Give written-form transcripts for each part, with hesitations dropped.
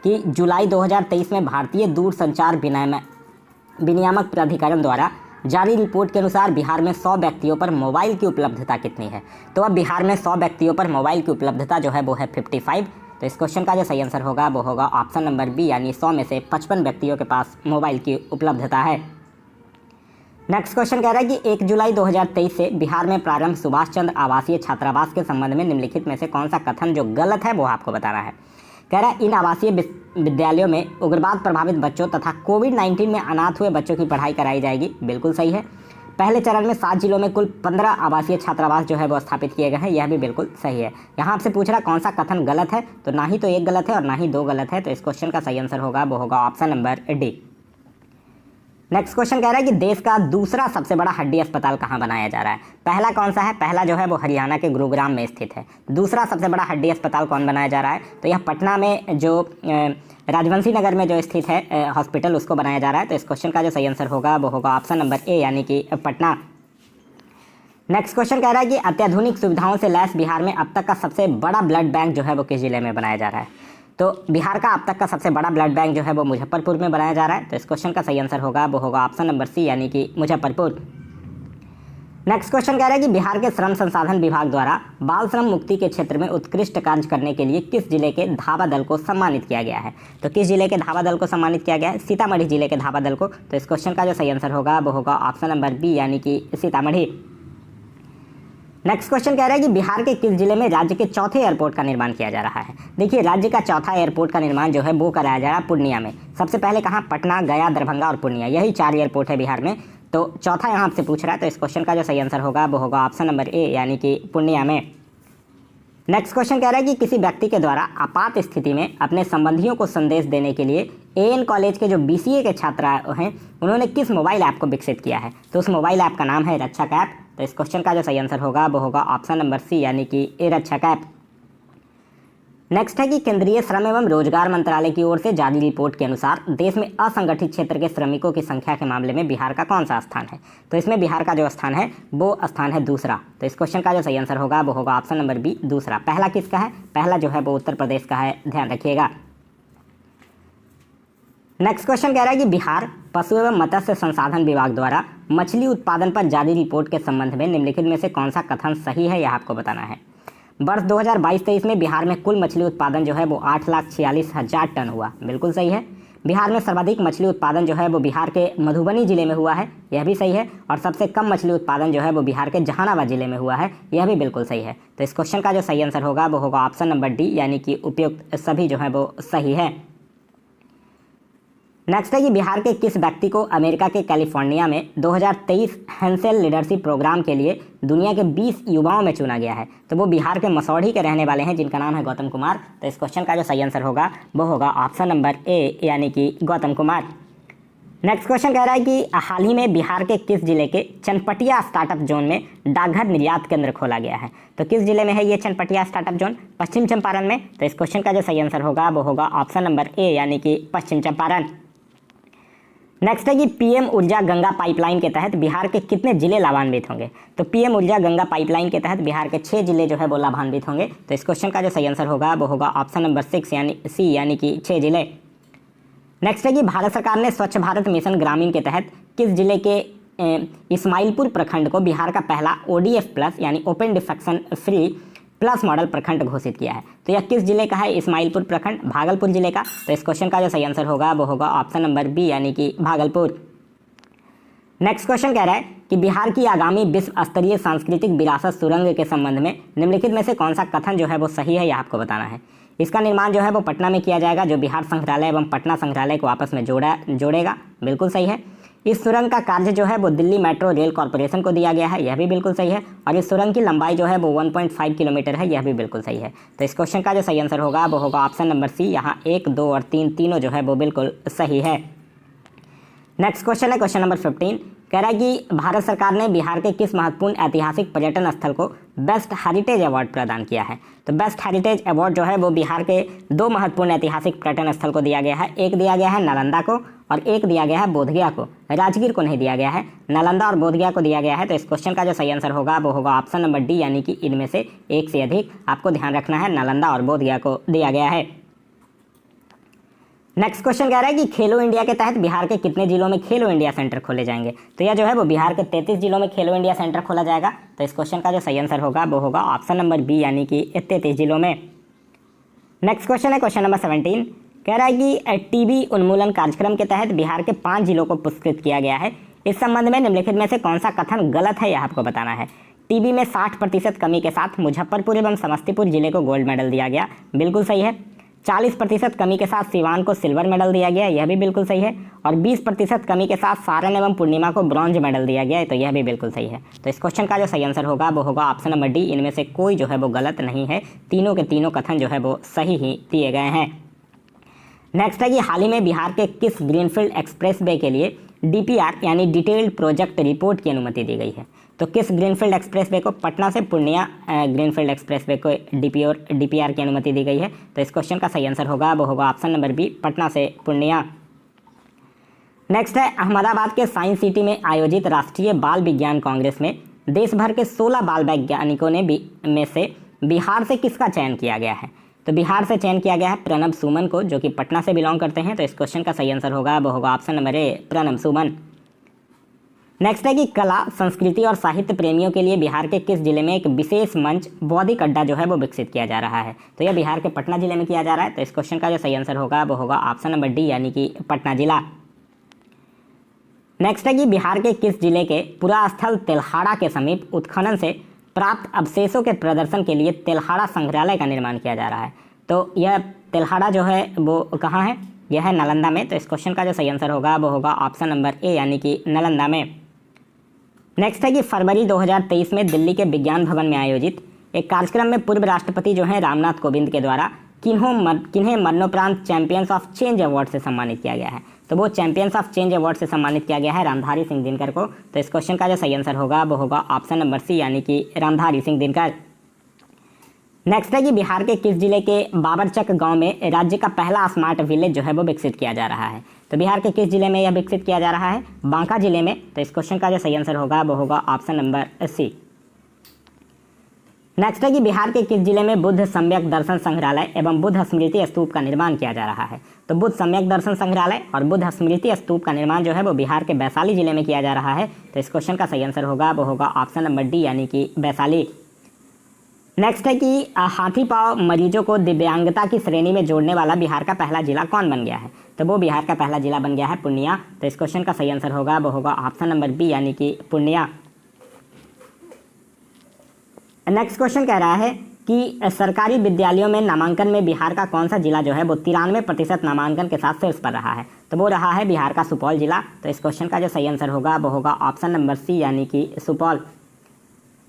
कि जुलाई 2023 में भारतीय दूरसंचार विनियामक प्राधिकरण द्वारा जारी रिपोर्ट के अनुसार बिहार में 100 व्यक्तियों पर मोबाइल की उपलब्धता कितनी है। तो अब बिहार में 100 व्यक्तियों पर मोबाइल की उपलब्धता जो है वो है 55। तो इस क्वेश्चन का जो सही आंसर होगा वो होगा ऑप्शन नंबर बी, यानी 100 में से 55 व्यक्तियों के पास मोबाइल की उपलब्धता है। नेक्स्ट क्वेश्चन कह रहा है कि 1 जुलाई 2023 से बिहार में प्रारंभ सुभाष चंद्र आवासीय छात्रावास के संबंध में निम्नलिखित में से कौन सा कथन जो गलत है वो आपको बताना है। कह रहा है इन आवासीय विद्यालयों में उग्रवाद प्रभावित बच्चों तथा कोविड-19 में अनाथ हुए बच्चों की पढ़ाई कराई जाएगी। बिल्कुल सही है। पहले चरण में 7 जिलों में कुल 15 आवासीय छात्रावास जो है वो स्थापित किए गए हैं। यह भी बिल्कुल सही है। यहाँ आपसे पूछ रहा कौन सा कथन गलत है, तो ना ही तो एक गलत है और ना ही 2 गलत है। तो इस क्वेश्चन का सही आंसर होगा वो होगा option number D. Next question कह रहा है कि देश का दूसरा सबसे बड़ा हड्डी अस्पताल कहाँ बनाया जा रहा है। पहला कौन सा है? पहला जो है वो हरियाणा के गुरुग्राम में स्थित है। दूसरा सबसे बड़ा हड्डी अस्पताल कौन बनाया जा रहा है? तो यह पटना में जो राजवंशी नगर में जो स्थित है हॉस्पिटल, उसको बनाया जा रहा है। तो इस क्वेश्चन का जो सही आंसर होगा वो होगा ऑप्शन नंबर ए, यानी कि पटना। नेक्स्ट क्वेश्चन कह रहा है कि अत्याधुनिक सुविधाओं से लैस बिहार में अब तक का सबसे बड़ा ब्लड बैंक जो है वो किस जिले में बनाया जा रहा है। तो बिहार का अब तक का सबसे बड़ा ब्लड बैंक जो है वो मुजफ्फरपुर में बनाया जा रहा है। तो इस क्वेश्चन का सही आंसर होगा वो होगा ऑप्शन नंबर सी, यानी कि मुजफ्फरपुर। नेक्स्ट क्वेश्चन कह रहा है कि बिहार के श्रम संसाधन विभाग द्वारा बाल श्रम मुक्ति के क्षेत्र में उत्कृष्ट कार्य करने के लिए किस जिले के धावा दल को सम्मानित किया गया है। तो किस जिले के धावा दल को सम्मानित किया गया है? सीतामढ़ी जिले के धावा दल को। तो इस क्वेश्चन का जो सही आंसर होगा वो होगा ऑप्शन नंबर बी, यानी कि सीतामढ़ी। नेक्स्ट क्वेश्चन कह रहा है कि बिहार के किस जिले में राज्य के चौथे एयरपोर्ट का निर्माण किया जा रहा है। देखिए, राज्य का चौथा एयरपोर्ट का निर्माण जो है वो कराया जा रहा है पूर्णिया में। सबसे पहले कहाँ? पटना, गया, दरभंगा और पूर्णिया, यही 4 एयरपोर्ट है बिहार में। तो चौथा यहाँ आपसे पूछ रहा है। तो इस क्वेश्चन का जो सही आंसर होगा वो होगा ऑप्शन नंबर ए, यानी कि पूर्णिया में। नेक्स्ट क्वेश्चन कह रहा है कि किसी व्यक्ति के द्वारा आपात स्थिति में अपने संबंधियों को संदेश देने के लिए एएन कॉलेज के जो बीसीए के छात्र हैं उन्होंने किस मोबाइल ऐप को विकसित किया है। तो उस मोबाइल ऐप का नाम है रक्षक ऐप। तो इस क्वेश्चन का जो सही आंसर होगा वो होगा ऑप्शन नंबर सी, यानी कि रक्षक ऐप। नेक्स्ट है कि केंद्रीय श्रम एवं रोजगार मंत्रालय की ओर से जारी रिपोर्ट के अनुसार देश में असंगठित क्षेत्र के श्रमिकों की संख्या के मामले में बिहार का कौन सा स्थान है। तो इसमें बिहार का जो स्थान है वो स्थान है दूसरा। तो इस क्वेश्चन का जो सही आंसर होगा वो होगा ऑप्शन नंबर बी, दूसरा। पहला किसका है? पहला जो है वो उत्तर प्रदेश का है, ध्यान रखिएगा। नेक्स्ट क्वेश्चन कह रहा है कि बिहार पशु एवं मत्स्य संसाधन विभाग द्वारा मछली उत्पादन पर जारी रिपोर्ट के संबंध में निम्नलिखित में से कौन सा कथन सही है, यह आपको बताना है। वर्ष 2022-23 में बिहार में कुल मछली उत्पादन जो है वो 8,46,000 टन हुआ। बिल्कुल सही है। बिहार में सर्वाधिक मछली उत्पादन जो है वो बिहार के मधुबनी जिले में हुआ है, यह भी सही है। और सबसे कम मछली उत्पादन जो है वो बिहार के जहानाबाद जिले में हुआ है, यह भी बिल्कुल सही है। तो इस क्वेश्चन का जो सही आंसर होगा वो होगा ऑप्शन नंबर डी, यानी कि उपयुक्त सभी जो है वो सही है। नेक्स्ट है कि बिहार के किस व्यक्ति को अमेरिका के कैलिफोर्निया में 2023 हेंसेल लीडरशिप प्रोग्राम के लिए दुनिया के 20 युवाओं में चुना गया है। तो वो बिहार के मसौढ़ी के रहने वाले हैं, जिनका नाम है गौतम कुमार। तो इस क्वेश्चन का जो सही आंसर होगा वो होगा ऑप्शन नंबर ए, यानी कि गौतम कुमार। नेक्स्ट क्वेश्चन कह रहा है कि हाल ही में बिहार के किस जिले के चनपटिया स्टार्टअप जोन में डाकघर निर्यात केंद्र खोला गया है। तो किस जिले में है ये चनपटिया स्टार्टअप जोन? पश्चिम चंपारण में। तो इस क्वेश्चन का जो सही आंसर होगा वो होगा ऑप्शन नंबर ए, यानी कि पश्चिम चंपारण। नेक्स्ट है कि पीएम ऊर्जा गंगा पाइपलाइन के तहत बिहार के कितने जिले लाभान्वित होंगे। तो पीएम ऊर्जा गंगा पाइपलाइन के तहत बिहार के 6 जिले जो है वो लाभान्वित होंगे। तो इस क्वेश्चन का जो सही आंसर होगा वो होगा ऑप्शन नंबर 6, यानी सी, यानी कि 6 जिले। नेक्स्ट है कि भारत सरकार ने स्वच्छ भारत मिशन ग्रामीण के तहत किस जिले के इस्माइलपुर प्रखंड को बिहार का पहला ODF प्लस यानी open defection free plus model प्रखंड घोषित किया है। तो यह किस जिले का है? इस्माइलपुर प्रखंड, भागलपुर जिले का। तो इस क्वेश्चन का जो सही आंसर होगा वो होगा ऑप्शन नंबर बी, यानी कि भागलपुर। नेक्स्ट क्वेश्चन कह रहा है कि बिहार की आगामी विश्व स्तरीय सांस्कृतिक विरासत सुरंग के संबंध में निम्नलिखित में से कौन सा कथन जो है वो सही है, यह आपको बताना है। इसका निर्माण जो है वो पटना में किया जाएगा, जो बिहार संग्रहालय एवं पटना संग्रहालय को आपस में जोड़ेगा। बिल्कुल सही है। इस सुरंग का कार्य जो है वो दिल्ली मेट्रो रेल कॉर्पोरेशन को दिया गया है, यह भी बिल्कुल सही है। और इस सुरंग की लंबाई जो है वो 1.5 किलोमीटर है, यह भी बिल्कुल सही है। तो इस क्वेश्चन का जो सही आंसर होगा वो होगा ऑप्शन नंबर सी। यहाँ 1, 2 और 3 तीनों जो है वो बिल्कुल सही है। नेक्स्ट क्वेश्चन है क्वेश्चन नंबर 15। कह रहा है कि भारत सरकार ने बिहार के किस महत्वपूर्ण ऐतिहासिक पर्यटन स्थल को बेस्ट हेरिटेज अवार्ड प्रदान किया है। तो बेस्ट हेरिटेज अवार्ड जो है वो बिहार के 2 महत्वपूर्ण ऐतिहासिक पर्यटन स्थल को दिया गया है। एक दिया गया है नालंदा को और एक दिया गया है बोधगया को, राजगीर को नहीं दिया गया है। नालंदा और बोधगया को दिया गया है। तो इस क्वेश्चन का जो सही आंसर होगा वो होगा ऑप्शन नंबर डी, यानी कि इनमें से एक से अधिक। आपको ध्यान रखना है, नालंदा और बोधगया को दिया गया है। नेक्स्ट क्वेश्चन कह रहा है कि खेलो इंडिया के तहत बिहार के कितने जिलों में खेलो इंडिया सेंटर खोले जाएंगे। तो यह जो है वो बिहार के 33 जिलों में खेलो इंडिया सेंटर खोला जाएगा। तो इस क्वेश्चन का जो सही आंसर होगा वो होगा ऑप्शन नंबर बी, यानी कि 33 जिलों में। नेक्स्ट क्वेश्चन है क्वेश्चन नंबर 17, कह रहा है कि टीबी उन्मूलन कार्यक्रम के तहत बिहार के 5 जिलों को पुरस्कृत किया गया है। इस संबंध में निम्नलिखित में से कौन सा कथन गलत है, यह आपको बताना है। टीबी में 60% कमी के साथ मुजफ्फरपुर एवं समस्तीपुर जिले को गोल्ड मेडल दिया गया, बिल्कुल सही है। 40% कमी के साथ सिवान को सिल्वर मेडल दिया गया, यह भी बिल्कुल सही है। और 20% कमी के साथ सारण एवं पूर्णिमा को ब्रॉन्ज मेडल दिया गया है, तो यह भी बिल्कुल सही है। तो इस क्वेश्चन का जो सही आंसर होगा वो होगा ऑप्शन नंबर डी, इनमें से कोई जो है वो गलत नहीं है, तीनों के तीनों कथन जो है वो सही ही दिए गए हैं। नेक्स्ट है कि हाल ही में बिहार के किस ग्रीनफील्ड एक्सप्रेसवे के लिए डीपीआर यानी डिटेल्ड प्रोजेक्ट रिपोर्ट की अनुमति दी गई है। तो किस ग्रीनफील्ड एक्सप्रेसवे को, पटना से पूर्णिया ग्रीनफील्ड एक्सप्रेसवे को डीपीआर की अनुमति दी गई है। तो इस क्वेश्चन का सही आंसर होगा वो होगा ऑप्शन नंबर बी, पटना से पूर्णिया। नेक्स्ट है अहमदाबाद के साइंस सिटी में आयोजित राष्ट्रीय बाल विज्ञान कांग्रेस में देश भर के 16 बाल वैज्ञानिकों में से बिहार से किसका चयन किया गया है। तो बिहार से चयन किया गया है प्रणब सुमन को, जो कि पटना से बिलोंग करते हैं। तो इस क्वेश्चन का सही आंसर होगा वो होगा option number A, Pranab Suman. Next है कि कला, संस्कृति और साहित्य प्रेमियों के लिए बिहार के किस जिले में एक विशेष मंच बौद्धिक अड्डा जो है वो विकसित किया जा रहा है। तो यह बिहार के पटना जिले में किया जा रहा है। तो इस क्वेश्चन का जो सही आंसर होगा वो होगा ऑप्शन नंबर डी, यानी कि पटना जिला। नेक्स्ट है कि बिहार के किस जिले के पुरास्थल तेल्हाड़ा के समीप उत्खनन से प्राप्त अवशेषों के प्रदर्शन के लिए तेल्हाड़ा संग्रहालय का निर्माण किया जा रहा है। तो यह तेल्हाड़ा जो है वो कहाँ है, यह है नालंदा में। तो इस क्वेश्चन का जो सही आंसर होगा वो होगा ऑप्शन नंबर ए, यानी कि नालंदा में। नेक्स्ट है कि फरवरी 2023 में दिल्ली के विज्ञान भवन में आयोजित एक कार्यक्रम में पूर्व राष्ट्रपति जो हैं रामनाथ कोविंद के द्वारा किन्हें मरणोपरांत चैंपियंस ऑफ चेंज अवार्ड से सम्मानित किया गया है। तो वो चैंपियंस ऑफ चेंज अवार्ड से सम्मानित किया गया है रामधारी सिंह दिनकर को। तो इस क्वेश्चन का जो सही आंसर होगा वो होगा ऑप्शन नंबर सी, यानी कि रामधारी सिंह दिनकर। नेक्स्ट है कि बिहार के किस जिले के बाबरचक गांव में राज्य का पहला स्मार्ट विलेज जो है वो विकसित किया जा रहा है। तो बिहार के किस जिले में यह विकसित किया जा रहा है, बांका जिले में। तो इस क्वेश्चन का जो सही आंसर होगा वो होगा ऑप्शन नंबर सी। नेक्स्ट है कि बिहार के किस जिले में बुद्ध सम्यक दर्शन संग्रहालय एवं बुद्ध स्मृति स्तूप का निर्माण किया जा रहा है। तो बुद्ध सम्यक दर्शन संग्रहालय और बुद्ध स्मृति स्तूप का निर्माण जो है वो बिहार के वैशाली जिले में किया जा रहा है। तो इस क्वेश्चन का सही आंसर होगा वो होगा ऑप्शन नंबर डी, यानी कि वैशाली। नेक्स्ट है कि हाथी पांव मरीजों को दिव्यांगता की श्रेणी में जोड़ने वाला बिहार का पहला जिला कौन बन गया है। तो वो बिहार का पहला जिला बन गया है पूर्णिया। तो इस क्वेश्चन का सही आंसर होगा वो होगा ऑप्शन नंबर बी, यानी कि पूर्णिया। नेक्स्ट क्वेश्चन कह रहा है कि सरकारी विद्यालयों में नामांकन में बिहार का कौन सा जिला जो है वो 93% नामांकन के साथ शीर्ष पर रहा है। तो वो रहा है बिहार का सुपौल जिला। तो इस क्वेश्चन का जो सही आंसर होगा वो होगा ऑप्शन नंबर सी, यानी कि सुपौल।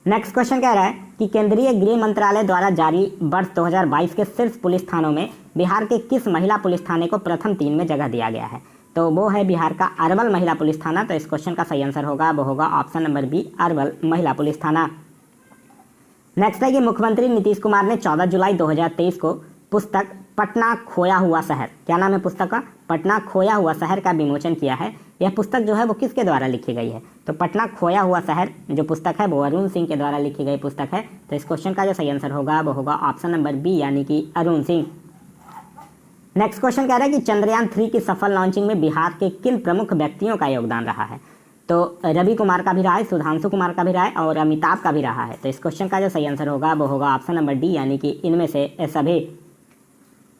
नेक्स्ट क्वेश्चन कह रहा है कि केंद्रीय गृह मंत्रालय द्वारा जारी वर्ष 2022 के शीर्ष पुलिस थानों में बिहार के किस महिला पुलिस थाने को प्रथम 3 में जगह दिया गया है। तो वो है बिहार का अरवल महिला पुलिस थाना। तो इस क्वेश्चन का सही आंसर होगा वो होगा ऑप्शन नंबर बी, अरवल महिला पुलिस थाना। नेक्स्ट है कि मुख्यमंत्री नीतीश कुमार ने 14 जुलाई 2023 को पुस्तक पटना खोया हुआ शहर, क्या नाम है पुस्तक का, पटना खोया हुआ शहर का विमोचन किया है। यह पुस्तक जो है वो किसके द्वारा लिखी गई है। तो पटना खोया हुआ शहर जो पुस्तक है वो अरुण सिंह के द्वारा लिखी गई पुस्तक है। तो इस क्वेश्चन का जो सही आंसर होगा वो होगा ऑप्शन नंबर बी, यानी कि अरुण सिंह। नेक्स्ट क्वेश्चन कह रहा है कि चंद्रयान 3 की सफल लॉन्चिंग में बिहार के किन प्रमुख व्यक्तियों का योगदान रहा है। तो रवि कुमार का भी रहा है, सुधांशु कुमार का भी रहा है और अमिताभ का भी रहा है। तो इस क्वेश्चन का जो सही आंसर होगा वो होगा ऑप्शन नंबर डी, यानी कि इनमें से सभी।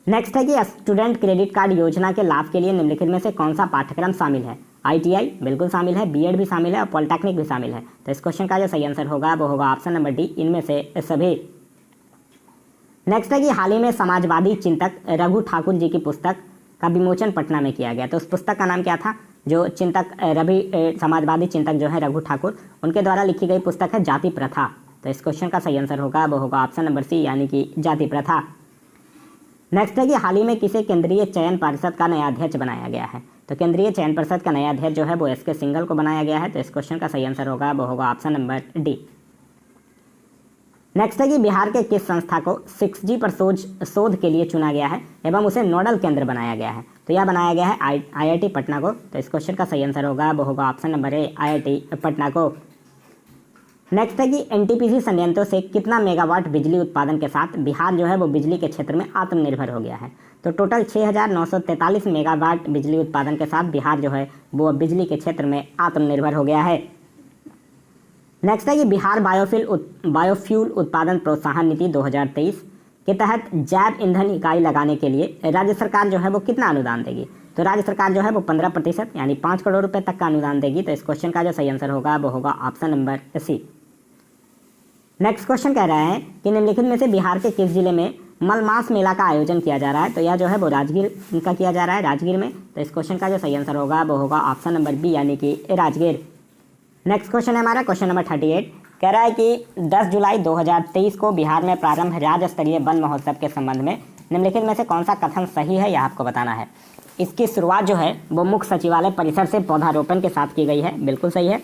नेक्स्ट है कि स्टूडेंट क्रेडिट कार्ड योजना के लाभ के लिए निम्नलिखित में से कौन सा पाठ्यक्रम शामिल है। ITI बिल्कुल शामिल है, बीएड भी शामिल है और पॉलिटेक्निक भी शामिल है। तो इस क्वेश्चन का जो सही आंसर होगा वो होगा ऑप्शन नंबर डी, इनमें से सभी। नेक्स्ट है कि हाल ही में समाजवादी चिंतक रघु ठाकुर जी की पुस्तक का विमोचन पटना में किया गया। तो उस पुस्तक का नाम क्या था। जो चिंतक समाजवादी चिंतक जो है रघु ठाकुर, उनके द्वारा लिखी गई पुस्तक है जाति प्रथा। तो इस क्वेश्चन का सही आंसर होगा वो होगा ऑप्शन नंबर सी, यानी कि जाति प्रथा। नेक्स्ट है कि हाल ही में किसे केंद्रीय चयन परिषद का नया अध्यक्ष बनाया गया है। तो केंद्रीय चयन परिषद का नया अध्यक्ष जो है वो SK सिंघल को बनाया गया है। तो इस क्वेश्चन का सही आंसर होगा वो होगा ऑप्शन नंबर डी। नेक्स्ट है कि बिहार के किस संस्था को 6G पर शोध के लिए चुना गया है एवं उसे नोडल केंद्र बनाया गया है। तो यह बनाया गया है IIT पटना को। तो इस क्वेश्चन का सही आंसर होगा वो होगा option number A, IIT Patna को। नेक्स्ट है कि एनटीपीसी संयंत्रों से कितना मेगावाट बिजली उत्पादन के साथ बिहार जो है वो बिजली के क्षेत्र में आत्मनिर्भर हो गया है। तो टोटल 6,943 मेगावाट बिजली उत्पादन के साथ बिहार जो है वो बिजली के क्षेत्र में आत्मनिर्भर हो गया है। नेक्स्ट है कि बिहार बायोफ्यूल उत्पादन प्रोत्साहन नीति 2023 के तहत जैव ईंधन इकाई लगाने के लिए राज्य सरकार जो है वो कितना अनुदान देगी। तो राज्य सरकार जो है वो 15% यानी 5 करोड़ रुपए तक का अनुदान देगी। तो इस क्वेश्चन का जो सही आंसर होगा वो होगा option number C. Next question कह रहा है कि निम्नलिखित में से बिहार के किस जिले में मलमास मेला का आयोजन किया जा रहा है। तो यह जो है वो राजगीर का किया जा रहा है, राजगीर में। तो इस क्वेश्चन का जो सही आंसर होगा वो होगा ऑप्शन नंबर बी यानी कि राजगीर। नेक्स्ट क्वेश्चन है हमारा क्वेश्चन नंबर 38, कह रहा है कि 10 जुलाई 2023 को बिहार में प्रारंभ राज्य स्तरीय वन महोत्सव के संबंध में निम्नलिखित में से कौन सा कथन सही है, यह आपको बताना है। इसकी शुरुआत जो है वो मुख्य सचिवालय परिसर से पौधारोपण के साथ की गई है, बिल्कुल सही है।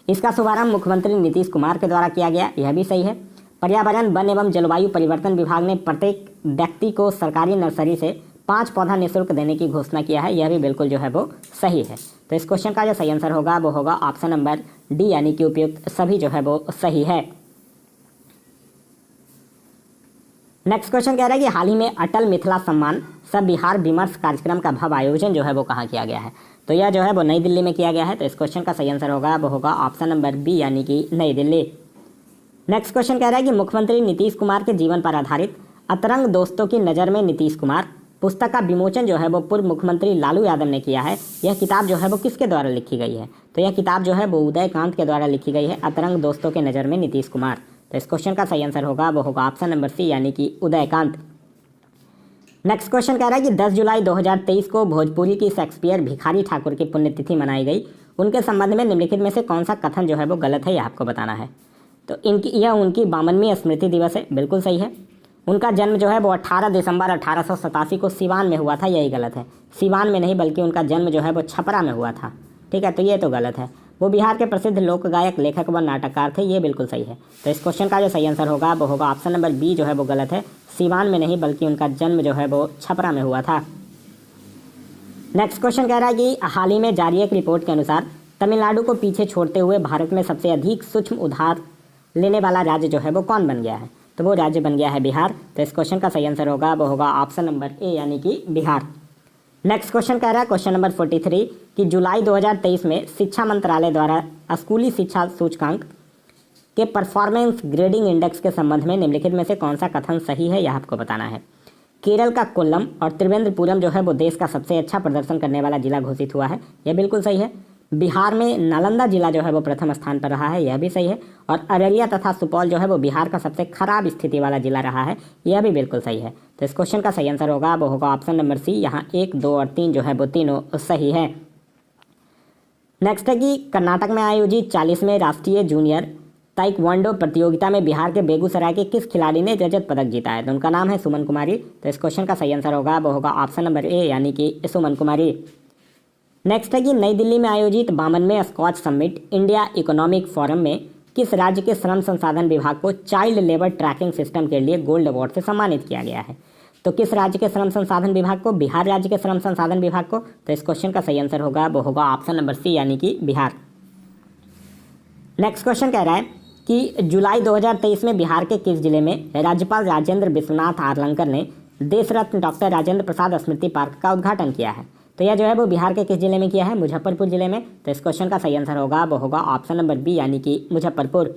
इसका शुभारंभ मुख्यमंत्री नीतीश कुमार के द्वारा किया गया, यह भी सही है। पर्यावरण, वन एवं जलवायु परिवर्तन विभाग ने प्रत्येक व्यक्ति को सरकारी नर्सरी से 5 पौधा निःशुल्क देने की घोषणा किया है, यह भी बिल्कुल जो है वो सही है। तो इस क्वेश्चन का जो सही आंसर होगा वो होगा ऑप्शन नंबर डी यानी कि उपयुक्त सभी जो है वो सही है। नेक्स्ट क्वेश्चन कह रहा है कि हाल ही में अटल मिथिला सम्मान सब बिहार विमर्श कार्यक्रम का भव्य आयोजन जो है वो कहाँ किया गया है। तो यह जो है वो नई दिल्ली में किया गया है। तो इस क्वेश्चन का सही आंसर होगा वो होगा ऑप्शन नंबर बी यानी कि नई दिल्ली। नेक्स्ट क्वेश्चन कह रहा है कि मुख्यमंत्री नीतीश कुमार के जीवन पर आधारित अतरंग दोस्तों की नज़र में नीतीश कुमार पुस्तक का विमोचन जो है वो पूर्व मुख्यमंत्री लालू यादव ने किया है। यह किताब जो है वो किसके द्वारा लिखी गई है। तो यह किताब जो है वो उदयकांत के द्वारा लिखी गई है, अतरंग दोस्तों के नज़र में नीतीश कुमार। तो इस क्वेश्चन का सही आंसर होगा वो होगा ऑप्शन नंबर सी यानी कि उदयकांत। नेक्स्ट क्वेश्चन कह रहा है कि 10 जुलाई 2023 को भोजपुरी की शेक्सपियर भिखारी ठाकुर की पुण्यतिथि मनाई गई। उनके संबंध में निम्नलिखित में से कौन सा कथन जो है वो गलत है, यह आपको बताना है। तो यह उनकी 52वीं स्मृति दिवस है, बिल्कुल सही है। उनका जन्म जो है वो 18 दिसंबर 1887 को सिवान में हुआ था, यही गलत है। सिवान में नहीं बल्कि उनका जन्म जो है वो छपरा में हुआ था, ठीक है, तो ये तो गलत है। वो बिहार के प्रसिद्ध लोक गायक, लेखक व नाटककार थे, ये बिल्कुल सही है। तो इस क्वेश्चन का जो सही आंसर होगा वो होगा ऑप्शन नंबर बी जो है वो गलत है। सिवान में नहीं बल्कि उनका जन्म जो है वो छपरा में हुआ था। नेक्स्ट क्वेश्चन कह रहा है कि हाल ही में जारी एक रिपोर्ट के अनुसार तमिलनाडु को पीछे छोड़ते हुए भारत में सबसे अधिक सूक्ष्म उधार लेने वाला राज्य जो है वो कौन बन गया है। तो वो राज्य बन गया है बिहार। तो इस क्वेश्चन का सही आंसर होगा वो होगा ऑप्शन नंबर ए यानी कि बिहार। नेक्स्ट क्वेश्चन कह रहा है क्वेश्चन नंबर 43 कि जुलाई 2023 में शिक्षा मंत्रालय द्वारा स्कूली शिक्षा सूचकांक के परफॉर्मेंस ग्रेडिंग इंडेक्स के संबंध में निम्नलिखित में से कौन सा कथन सही है, यह आपको बताना है। केरल का कोल्लम और त्रिवेंद्रपुरम जो है वो देश का सबसे अच्छा प्रदर्शन करने वाला जिला घोषित हुआ है, यह बिल्कुल सही है। बिहार में नालंदा जिला जो है वो प्रथम स्थान पर रहा है, यह भी सही है। और अररिया तथा सुपौल जो है वो बिहार का सबसे खराब स्थिति वाला जिला रहा है, यह भी बिल्कुल सही है। तो इस क्वेश्चन का सही आंसर होगा वो होगा ऑप्शन नंबर सी, यहाँ 1, 2 और 3 जो है वो तीनों सही है। नेक्स्ट है कि कर्नाटक में आयोजित 40वें राष्ट्रीय जूनियर ताइक्वांडो प्रतियोगिता में बिहार के बेगूसराय के किस खिलाड़ी ने रजत पदक जीता है। तो उनका नाम है सुमन कुमारी। तो इस क्वेश्चन का सही आंसर होगा वो होगा ऑप्शन नंबर ए यानी कि सुमन कुमारी। नेक्स्ट है कि नई दिल्ली में आयोजित 52वें Skoch summit India economic forum में किस राज्य के श्रम संसाधन विभाग को चाइल्ड लेबर ट्रैकिंग सिस्टम के लिए गोल्ड अवार्ड से सम्मानित किया गया है। तो किस राज्य के श्रम संसाधन विभाग को, बिहार राज्य के श्रम संसाधन विभाग को। तो इस क्वेश्चन का सही आंसर होगा वो होगा ऑप्शन नंबर सी यानी कि बिहार। नेक्स्ट क्वेश्चन कह रहा है कि जुलाई 2023 में बिहार के किस जिले में राज्यपाल राजेंद्र विश्वनाथ आर्लंकर ने देश रत्न डॉक्टर राजेंद्र प्रसाद स्मृति पार्क का उद्घाटन किया है। तो यह जो है वो बिहार के किस जिले में किया है, मुजफ्फरपुर जिले में। तो इस क्वेश्चन का सही आंसर होगा वो होगा ऑप्शन नंबर बी यानी कि मुजफ्फरपुर।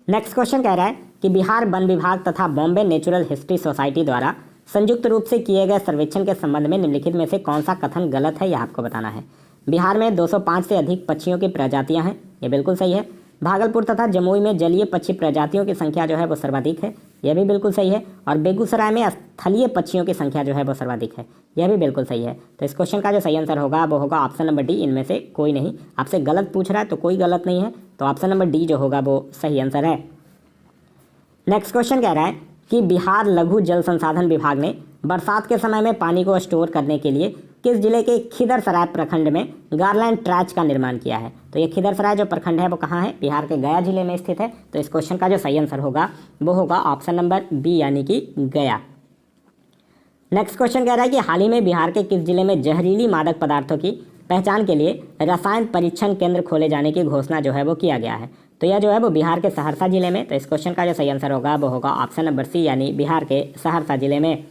नेक्स्ट क्वेश्चन कह रहा है कि बिहार वन विभाग तथा बॉम्बे नेचुरल हिस्ट्री सोसाइटी द्वारा संयुक्त रूप से किए गए सर्वेक्षण के संबंध में निम्नलिखित में से कौन सा कथन गलत है, यह आपको बताना है। बिहार में 205 से अधिक पक्षियों की प्रजातियां हैं, ये बिल्कुल सही है। भागलपुर तथा जमुई में जलीय पक्षी प्रजातियों की संख्या जो है वो सर्वाधिक है, यह भी बिल्कुल सही है। और बेगूसराय में स्थलीय पक्षियों की संख्या जो है वो सर्वाधिक है, यह भी बिल्कुल सही है। तो इस क्वेश्चन का जो सही आंसर होगा वो होगा ऑप्शन नंबर डी, इनमें से कोई नहीं। आपसे गलत पूछ रहा है तो कोई गलत नहीं है, तो ऑप्शन नंबर डी जो होगा वो सही आंसर है। नेक्स्ट क्वेश्चन कह रहा है कि बिहार लघु जल संसाधन विभाग ने बरसात के समय में पानी को स्टोर करने के लिए किस जिले के खिदरसराय प्रखंड में गार्लैंड ट्रैच का निर्माण किया है। तो ये खिदरसराय जो प्रखंड है वो कहाँ है, बिहार के गया जिले में स्थित है। तो इस क्वेश्चन का जो सही आंसर होगा वो होगा ऑप्शन नंबर बी यानी कि गया। नेक्स्ट क्वेश्चन कह रहा है कि हाल ही में बिहार के किस जिले में जहरीली मादक पदार्थों की पहचान के लिए रसायन परीक्षण केंद्र खोले जाने की घोषणा जो है वो किया गया है। तो यह जो है वो बिहार के सहरसा जिले में। तो इस क्वेश्चन का जो सही आंसर होगा वो होगा ऑप्शन नंबर सी, यानी बिहार के सहरसा जिले में।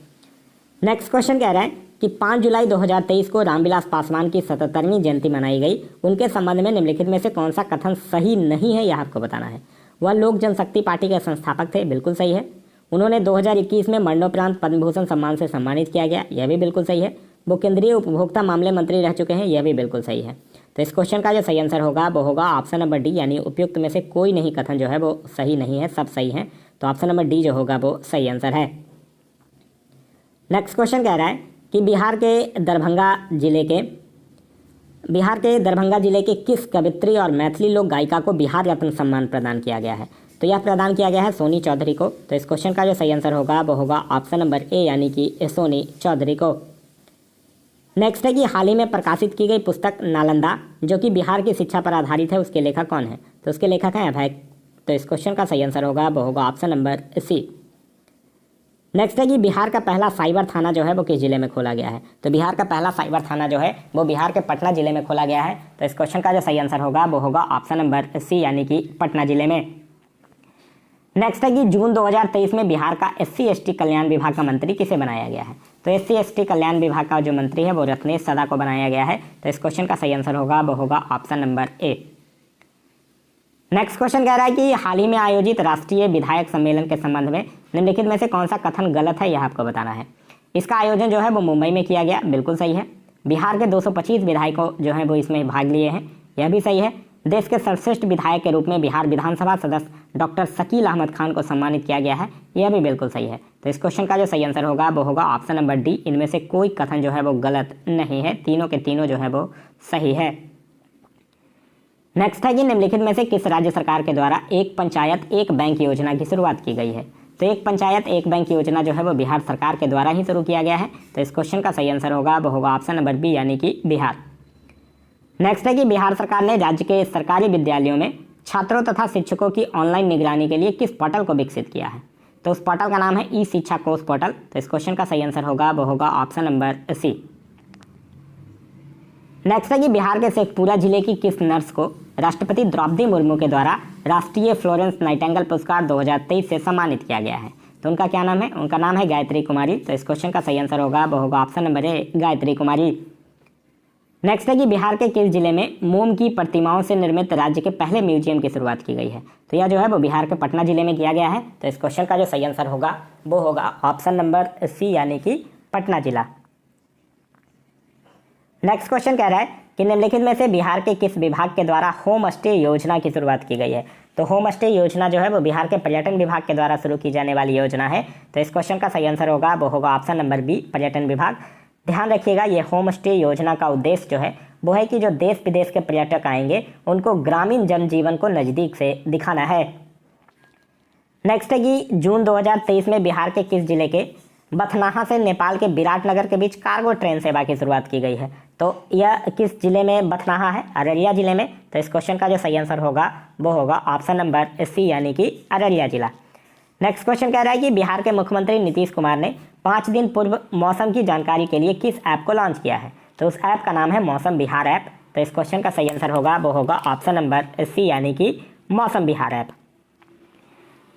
नेक्स्ट क्वेश्चन कह रहा है कि 5 जुलाई 2023 को रामविलास पासवान की 77वीं जयंती मनाई गई। उनके संबंध में निम्नलिखित में से कौन सा कथन सही नहीं है, यह आपको बताना है। वह लोक जनशक्ति पार्टी के संस्थापक थे, बिल्कुल सही है। उन्होंने 2021 में मरणोपरांत पद्म भूषण सम्मान से सम्मानित किया गया, यह भी बिल्कुल सही है। वो केंद्रीय उपभोक्ता मामले मंत्री रह चुके हैं, यह भी बिल्कुल सही है। तो इस क्वेश्चन का जो सही आंसर होगा वो होगा ऑप्शन नंबर डी, यानी उपयुक्त में से कोई नहीं कथन जो है वो सही नहीं है, सब सही है। तो ऑप्शन नंबर डी जो होगा वो सही आंसर है। नेक्स्ट क्वेश्चन कह रहा है कि बिहार के दरभंगा जिले के किस कवित्री और मैथिली लोक गायिका को बिहार रत्न सम्मान प्रदान किया गया है। तो यह प्रदान किया गया है सोनी चौधरी को। तो इस क्वेश्चन का जो सही आंसर होगा वो होगा ऑप्शन नंबर ए, यानी कि सोनी चौधरी को। नेक्स्ट है कि हाल ही में प्रकाशित की गई पुस्तक नालंदा, जो कि बिहार की शिक्षा पर आधारित है, उसके लेखक कौन है। तो उसके लेखक हैं अभय। तो इस क्वेश्चन का सही आंसर होगा वो होगा ऑप्शन नंबर सी। नेक्स्ट है कि बिहार का पहला साइबर थाना जो है वो किस जिले में खोला गया है। तो बिहार का पहला साइबर थाना जो है वो बिहार के पटना जिले में खोला गया है। तो इस क्वेश्चन का जो सही आंसर होगा वो होगा ऑप्शन नंबर सी, यानी कि पटना जिले में। नेक्स्ट है कि जून 2023 में बिहार का SC/ST कल्याण विभाग का मंत्री किसे बनाया गया है। तो SC/ST कल्याण विभाग का जो मंत्री है वो रत्नेश सदा को बनाया गया है। तो इस क्वेश्चन का सही आंसर होगा वो होगा option number A. Next question कह रहा है कि हाल ही में आयोजित राष्ट्रीय विधायक सम्मेलन के संबंध में निम्नलिखित में से कौन सा कथन गलत है, यह आपको बताना है। इसका आयोजन जो है वो मुंबई में किया गया, बिल्कुल सही है। बिहार के 225 विधायकों जो हैं वो इसमें भाग लिए हैं, यह भी सही है। देश के सर्वश्रेष्ठ विधायक के रूप में बिहार विधानसभा सदस्य डॉक्टर शकील अहमद खान को सम्मानित किया गया है, यह भी बिल्कुल सही है। तो इस क्वेश्चन का जो सही आंसर होगा वो होगा ऑप्शन नंबर डी। इनमें से कोई कथन जो है वो गलत नहीं है, तीनों के तीनों जो है वो सही है। नेक्स्ट है कि निम्नलिखित में से किस राज्य सरकार के द्वारा एक पंचायत एक बैंक योजना की शुरुआत की गई है। तो एक पंचायत एक बैंक योजना जो है वो बिहार सरकार के द्वारा ही शुरू किया गया है। तो इस क्वेश्चन का सही आंसर होगा वो होगा ऑप्शन नंबर बी, यानी कि बिहार। नेक्स्ट है कि बिहार सरकार ने राज्य के सरकारी विद्यालयों में छात्रों तथा शिक्षकों की ऑनलाइन निगरानी के लिए किस पोर्टल को विकसित किया है। तो उस पोर्टल का नाम है ई शिक्षा कोष पोर्टल। तो इस क्वेश्चन का सही आंसर होगा वो होगा ऑप्शन नंबर सी। नेक्स्ट है कि बिहार के शेखपुरा जिले की किस नर्स को राष्ट्रपति द्रौपदी मुर्मू के द्वारा राष्ट्रीय फ्लोरेंस नाइटिंगेल पुरस्कार 2023 से सम्मानित किया गया है। तो उनका क्या नाम है, उनका नाम है गायत्री कुमारी। तो इस क्वेश्चन का सही आंसर होगा वो होगा option number A, Gayatri Kumari. Next है कि बिहार के किस जिले में मोम की प्रतिमाओं से निर्मित राज्य के पहले म्यूजियम की शुरुआत की गई है। तो यह जो है वो बिहार के पटना जिले में किया गया है। तो इस क्वेश्चन का जो सही आंसर होगा वो होगा ऑप्शन नंबर सी, यानी कि पटना जिला। नेक्स्ट क्वेश्चन कह रहा है कि निम्नलिखित में से बिहार के किस विभाग के द्वारा होम स्टे योजना की शुरुआत की गई है। तो होम स्टे योजना जो है वो बिहार के पर्यटन विभाग के द्वारा शुरू की जाने वाली योजना है। तो इस क्वेश्चन का सही आंसर होगा वो होगा ऑप्शन नंबर बी, पर्यटन विभाग। ध्यान रखिएगा, ये होम स्टे योजना का उद्देश्य जो है वो है कि जो देश विदेश के पर्यटक आएंगे उनको ग्रामीण जनजीवन को नज़दीक से दिखाना है। नेक्स्ट है कि जून 2023 में बिहार के किस जिले के बथनाहा से नेपाल के विराटनगर के बीच कार्गो ट्रेन सेवा की शुरुआत की गई है। तो यह किस जिले में बथनाहा है, अररिया जिले में। तो इस क्वेश्चन का जो सही आंसर होगा वो होगा ऑप्शन नंबर सी, यानी कि अररिया जिला। नेक्स्ट क्वेश्चन कह रहा है कि बिहार के मुख्यमंत्री नीतीश कुमार ने 5 दिन पूर्व मौसम की जानकारी के लिए किस ऐप को लॉन्च किया है। तो उस ऐप का नाम है मौसम बिहार ऐप। तो इस क्वेश्चन का सही आंसर होगा वो होगा ऑप्शन नंबर सी, यानी कि मौसम बिहार ऐप।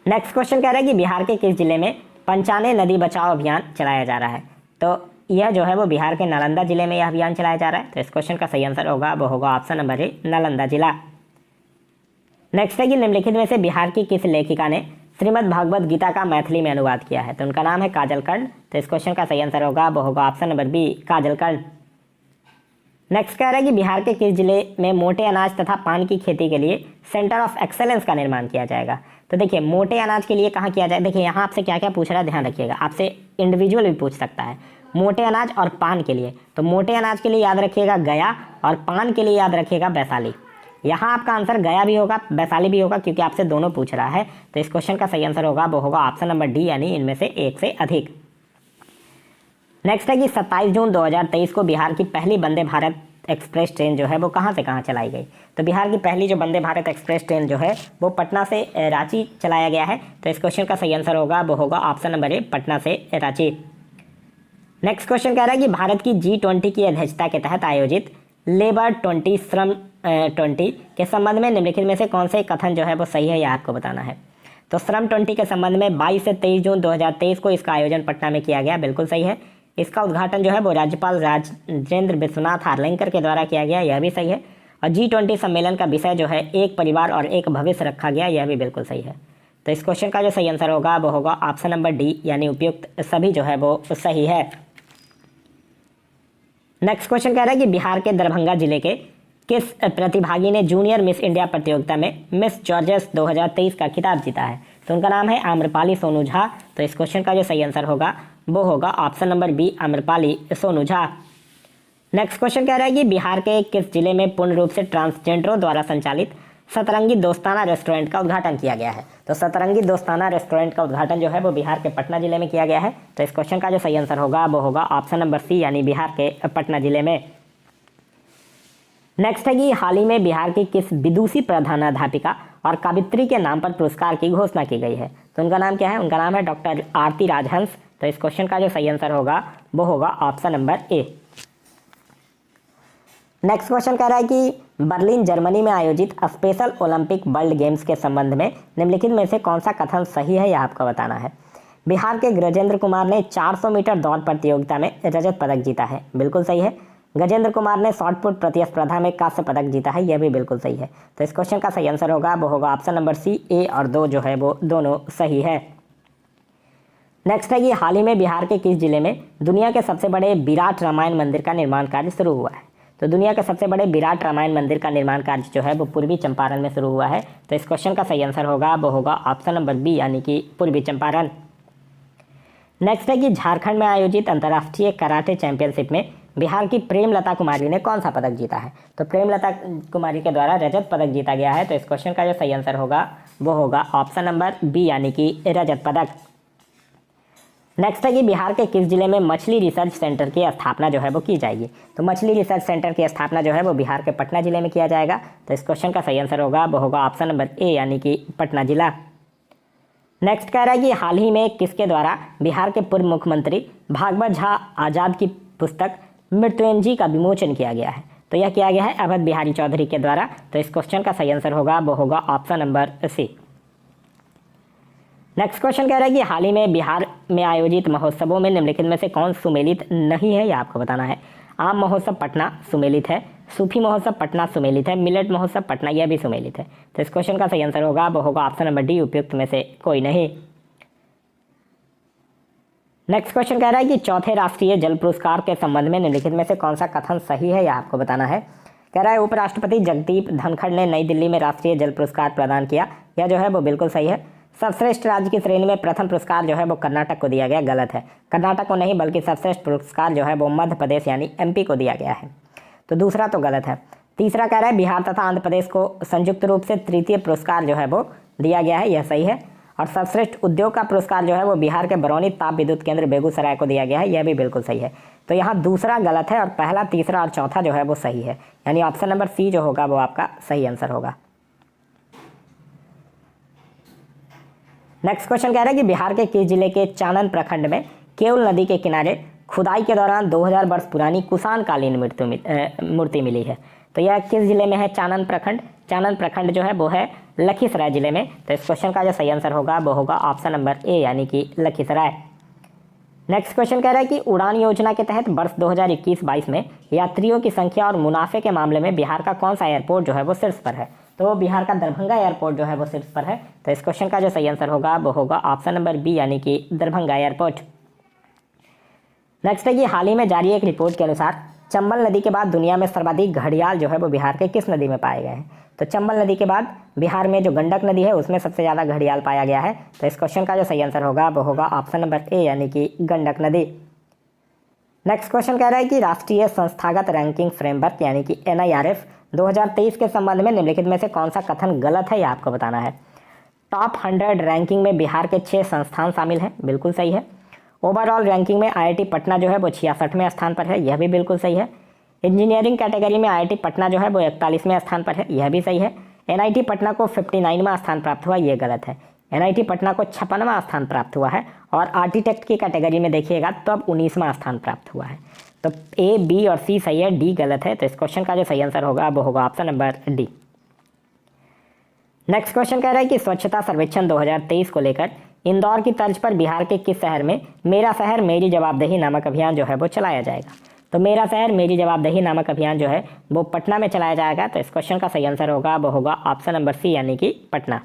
नेक्स्ट क्वेश्चन कह रहा है कि बिहार के किस जिले में पंचाने नदी बचाओ अभियान चलाया जा रहा है। तो यह जो है वो बिहार के नालंदा जिले में यह अभियान चलाया जा रहा है। तो इस क्वेश्चन का सही आंसर होगा वो होगा ऑप्शन नंबर ए, नालंदा जिला। नेक्स्ट है कि निम्नलिखित में से बिहार की किस लेखिका ने श्रीमद् भागवत गीता का मैथिली में अनुवाद किया है। तो उनका नाम है काजल कर्ण। तो इस क्वेश्चन का सही आंसर होगा वो होगा ऑप्शन नंबर बी, काजल कर्ण। नेक्स्ट कह रहा है कि बिहार के किस जिले में मोटे अनाज तथा पान की खेती के लिए सेंटर ऑफ एक्सेलेंस का निर्माण किया जाएगा। तो देखिए, मोटे अनाज के लिए कहाँ किया जाए। देखिए यहाँ आपसे क्या क्या पूछ रहा है, ध्यान रखिएगा, आपसे इंडिविजुअल भी पूछ सकता है। मोटे अनाज और पान के लिए, तो मोटे अनाज के लिए याद रखिएगा गया, और पान के लिए याद रखिएगा वैशाली। यहाँ आपका आंसर गया भी होगा, वैशाली भी होगा, क्योंकि आपसे दोनों पूछ रहा है। तो इस क्वेश्चन का सही आंसर होगा वो होगा ऑप्शन नंबर डी, यानी इनमें से एक से अधिक। नेक्स्ट है कि 27 जून 2023 को बिहार की पहली वंदे भारत एक्सप्रेस ट्रेन जो है वो कहाँ से कहाँ चलाई गई। तो बिहार की पहली जो वंदे भारत एक्सप्रेस ट्रेन जो है वो पटना से रांची चलाया गया है। तो इस क्वेश्चन का सही आंसर होगा वो होगा ऑप्शन नंबर ए, पटना से रांची। नेक्स्ट क्वेश्चन कह रहा है कि भारत की G20 की अध्यक्षता के तहत आयोजित लेबर 20 श्रम 20 के संबंध में निम्नलिखित में से कौन से कथन जो है वो सही है, यह आपको बताना है। तो श्रम 20 के संबंध में 22 से 23 जून 2023 को इसका आयोजन पटना में किया गया, बिल्कुल सही है। इसका उद्घाटन जो है वो राज्यपाल राजेंद्र विश्वनाथ हार्लेकर के द्वारा किया गया, यह भी सही है। और G20 सम्मेलन का विषय जो है एक परिवार और एक भविष्य रखा गया, यह भी बिल्कुल सही है। तो इस क्वेश्चन का जो सही आंसर होगा वो होगा ऑप्शन नंबर डी, यानी उपयुक्त सभी जो है वो सही है। नेक्स्ट क्वेश्चन कह रहा है कि बिहार के दरभंगा जिले के किस प्रतिभागी ने जूनियर मिस इंडिया प्रतियोगिता में मिस जॉर्जेस 2023 का खिताब जीता है? तो उनका नाम है आम्रपाली सोनू झा। तो इस क्वेश्चन का जो सही आंसर होगा वो होगा option number B, Amrapali Sonu Jha. Next question कह रहा है कि बिहार के किस जिले में पूर्ण रूप से ट्रांसजेंडरों द्वारा संचालित सतरंगी दोस्ताना रेस्टोरेंट का उद्घाटन किया गया है? तो सतरंगी दोस्ताना रेस्टोरेंट का उद्घाटन जो है वो बिहार के पटना जिले में किया गया है। तो इस क्वेश्चन का जो सही आंसर होगा वो होगा ऑप्शन नंबर सी, यानी बिहार के पटना जिले में। नेक्स्ट है कि हाल ही में बिहार की किस विदुषी प्रधानाध्यापिका और कवित्री के नाम पर पुरस्कार की घोषणा की गई है? तो उनका नाम क्या है? उनका नाम है डॉक्टर आरती राजहंस। तो इस क्वेश्चन का जो सही आंसर होगा वो होगा option number A. Next question कह रहा है कि बर्लिन जर्मनी में आयोजित स्पेशल ओलंपिक वर्ल्ड गेम्स के संबंध में निम्नलिखित में से कौन सा कथन सही है, यह आपको बताना है। बिहार के गजेंद्र कुमार ने 400 मीटर दौड़ प्रतियोगिता में रजत पदक जीता है, बिल्कुल सही है। गजेंद्र कुमार ने शॉटपुट प्रतिस्पर्धा में कांस्य पदक जीता है, यह भी बिल्कुल सही है। तो इस क्वेश्चन का सही आंसर होगा वो होगा ऑप्शन नंबर सी, ए और 2 जो है वो दोनों सही है। नेक्स्ट है कि हाल ही में बिहार के किस जिले में दुनिया के सबसे बड़े विराट रामायण मंदिर का निर्माण कार्य शुरू हुआ है? तो दुनिया के सबसे बड़े विराट रामायण मंदिर का निर्माण कार्य जो है वो पूर्वी चंपारण में शुरू हुआ है। तो इस क्वेश्चन का सही आंसर होगा वो होगा ऑप्शन नंबर बी, यानी कि पूर्वी चंपारण। नेक्स्ट है कि झारखंड में आयोजित अंतर्राष्ट्रीय कराटे चैंपियनशिप में बिहार की प्रेमलता कुमारी ने कौन सा पदक जीता है? तो प्रेमलता कुमारी के द्वारा रजत पदक जीता गया है। तो इस क्वेश्चन का जो सही आंसर होगा वो होगा ऑप्शन नंबर बी, यानी कि रजत पदक। नेक्स्ट है कि बिहार के किस जिले में मछली रिसर्च सेंटर की स्थापना जो है वो की जाएगी? तो मछली रिसर्च सेंटर की स्थापना जो है वो बिहार के पटना जिले में किया जाएगा। तो इस क्वेश्चन का सही आंसर होगा वो होगा ऑप्शन नंबर ए, यानी कि पटना जिला। नेक्स्ट कह रहा है कि हाल ही में किसके द्वारा बिहार के पूर्व मुख्यमंत्री भागवत झा आजाद की पुस्तक मृत्युंजय का विमोचन किया गया है? तो यह किया गया है अवध बिहारी चौधरी के द्वारा। तो इस क्वेश्चन का सही आंसर होगा वो होगा option number C. Next question कह रहा है कि हाल ही में बिहार में आयोजित महोत्सवों में निम्नलिखित में से कौन सुमेलित नहीं है, यह आपको बताना है। आम महोत्सव पटना सुमेलित है, सूफी महोत्सव पटना सुमेलित है, मिलेट महोत्सव पटना यह भी सुमेलित है। तो इस क्वेश्चन का सही आंसर होगा वो होगा ऑप्शन नंबर डी, उपयुक्त में से कोई नहीं। नेक्स्ट क्वेश्चन कह रहा है कि चौथे राष्ट्रीय जल पुरस्कार के संबंध में निम्नलिखित में से कौन सा कथन सही है, यह आपको बताना है। कह रहा है उपराष्ट्रपति जगदीप धनखड़ ने नई दिल्ली में राष्ट्रीय जल पुरस्कार प्रदान किया, यह जो है वो बिल्कुल सही है। सर्वश्रेष्ठ राज्य की श्रेणी में प्रथम पुरस्कार जो है वो कर्नाटक को दिया गया, गलत है। कर्नाटक को नहीं बल्कि सर्वश्रेष्ठ पुरस्कार जो है वो मध्य प्रदेश यानी MP को दिया गया है। तो दूसरा तो गलत है। तीसरा कह रहा है बिहार तथा आंध्र प्रदेश को संयुक्त रूप से तृतीय पुरस्कार जो है वो दिया गया है, यह सही है। और सर्वश्रेष्ठ उद्योग का पुरस्कार जो है वो बिहार के बरौनी ताप विद्युत केंद्र बेगूसराय को दिया गया है, यह भी बिल्कुल सही है। तो यहाँ दूसरा गलत है और पहला, तीसरा और चौथा जो है वो सही है, यानी ऑप्शन नंबर सी जो होगा वो आपका सही आंसर होगा। नेक्स्ट क्वेश्चन कह रहा है कि बिहार के किस जिले के चानन प्रखंड में केवल नदी के किनारे खुदाई के दौरान 2000 वर्ष पुरानी कुषाण कालीन मूर्ति मिली है? तो यह किस जिले में है? चानन प्रखंड। चानन प्रखंड जो है वो है लखीसराय जिले में। तो इस क्वेश्चन का जो सही आंसर होगा वो होगा ऑप्शन नंबर ए, यानी कि लखीसराय। नेक्स्ट क्वेश्चन कह रहा है कि उड़ान योजना के तहत वर्ष 2021-22 में यात्रियों की संख्या और मुनाफे के मामले में बिहार का कौन सा एयरपोर्ट जो है वो शीर्ष पर है? तो बिहार का दरभंगा एयरपोर्ट जो है वो शीर्ष पर है। तो इस क्वेश्चन का जो सही आंसर होगा वो होगा ऑप्शन नंबर बी, यानी कि दरभंगा एयरपोर्ट। नेक्स्ट है कि हाल ही में जारी एक रिपोर्ट के अनुसार चंबल नदी के बाद दुनिया में सर्वाधिक घड़ियाल जो है वो बिहार के किस नदी में पाए गए हैं? तो चंबल नदी के बाद बिहार में जो गंडक नदी है उसमें सबसे ज़्यादा घड़ियाल पाया गया है। तो इस क्वेश्चन का जो सही आंसर होगा वो होगा ऑप्शन नंबर ए, यानी कि गंडक नदी। नेक्स्ट क्वेश्चन कह रहा है कि राष्ट्रीय संस्थागत रैंकिंग फ्रेमवर्क यानी कि NIRF 2023 के संबंध में निम्नलिखित में से कौन सा कथन गलत है, यह आपको बताना है। टॉप 100 रैंकिंग में बिहार के 6 संस्थान शामिल हैं, बिल्कुल सही है। ओवरऑल रैंकिंग में IIT पटना जो है वो 66वें स्थान पर है, यह भी बिल्कुल सही है। इंजीनियरिंग कैटेगरी में IIT पटना जो है वो 41वें स्थान पर है, यह भी सही है। NIT पटना को 59वां स्थान प्राप्त हुआ, ये गलत है। NIT पटना को 56वां स्थान प्राप्त हुआ है और आर्किटेक्ट की कैटेगरी में देखिएगा तो अब 19वां स्थान प्राप्त हुआ है। तो ए, बी और सी सही है, डी गलत है। तो इस क्वेश्चन का जो सही आंसर होगा वो होगा option number D. Next question कह रहा है कि स्वच्छता सर्वेक्षण 2023 को लेकर इंदौर की तर्ज पर बिहार के किस शहर में मेरा शहर मेरी जवाबदेही नामक अभियान जो है वो चलाया जाएगा। तो मेरा शहर मेरी जवाबदेही नामक अभियान जो है वो पटना में चलाया जाएगा। तो इस क्वेश्चन का सही आंसर होगा वो होगा ऑप्शन नंबर सी यानी कि पटना।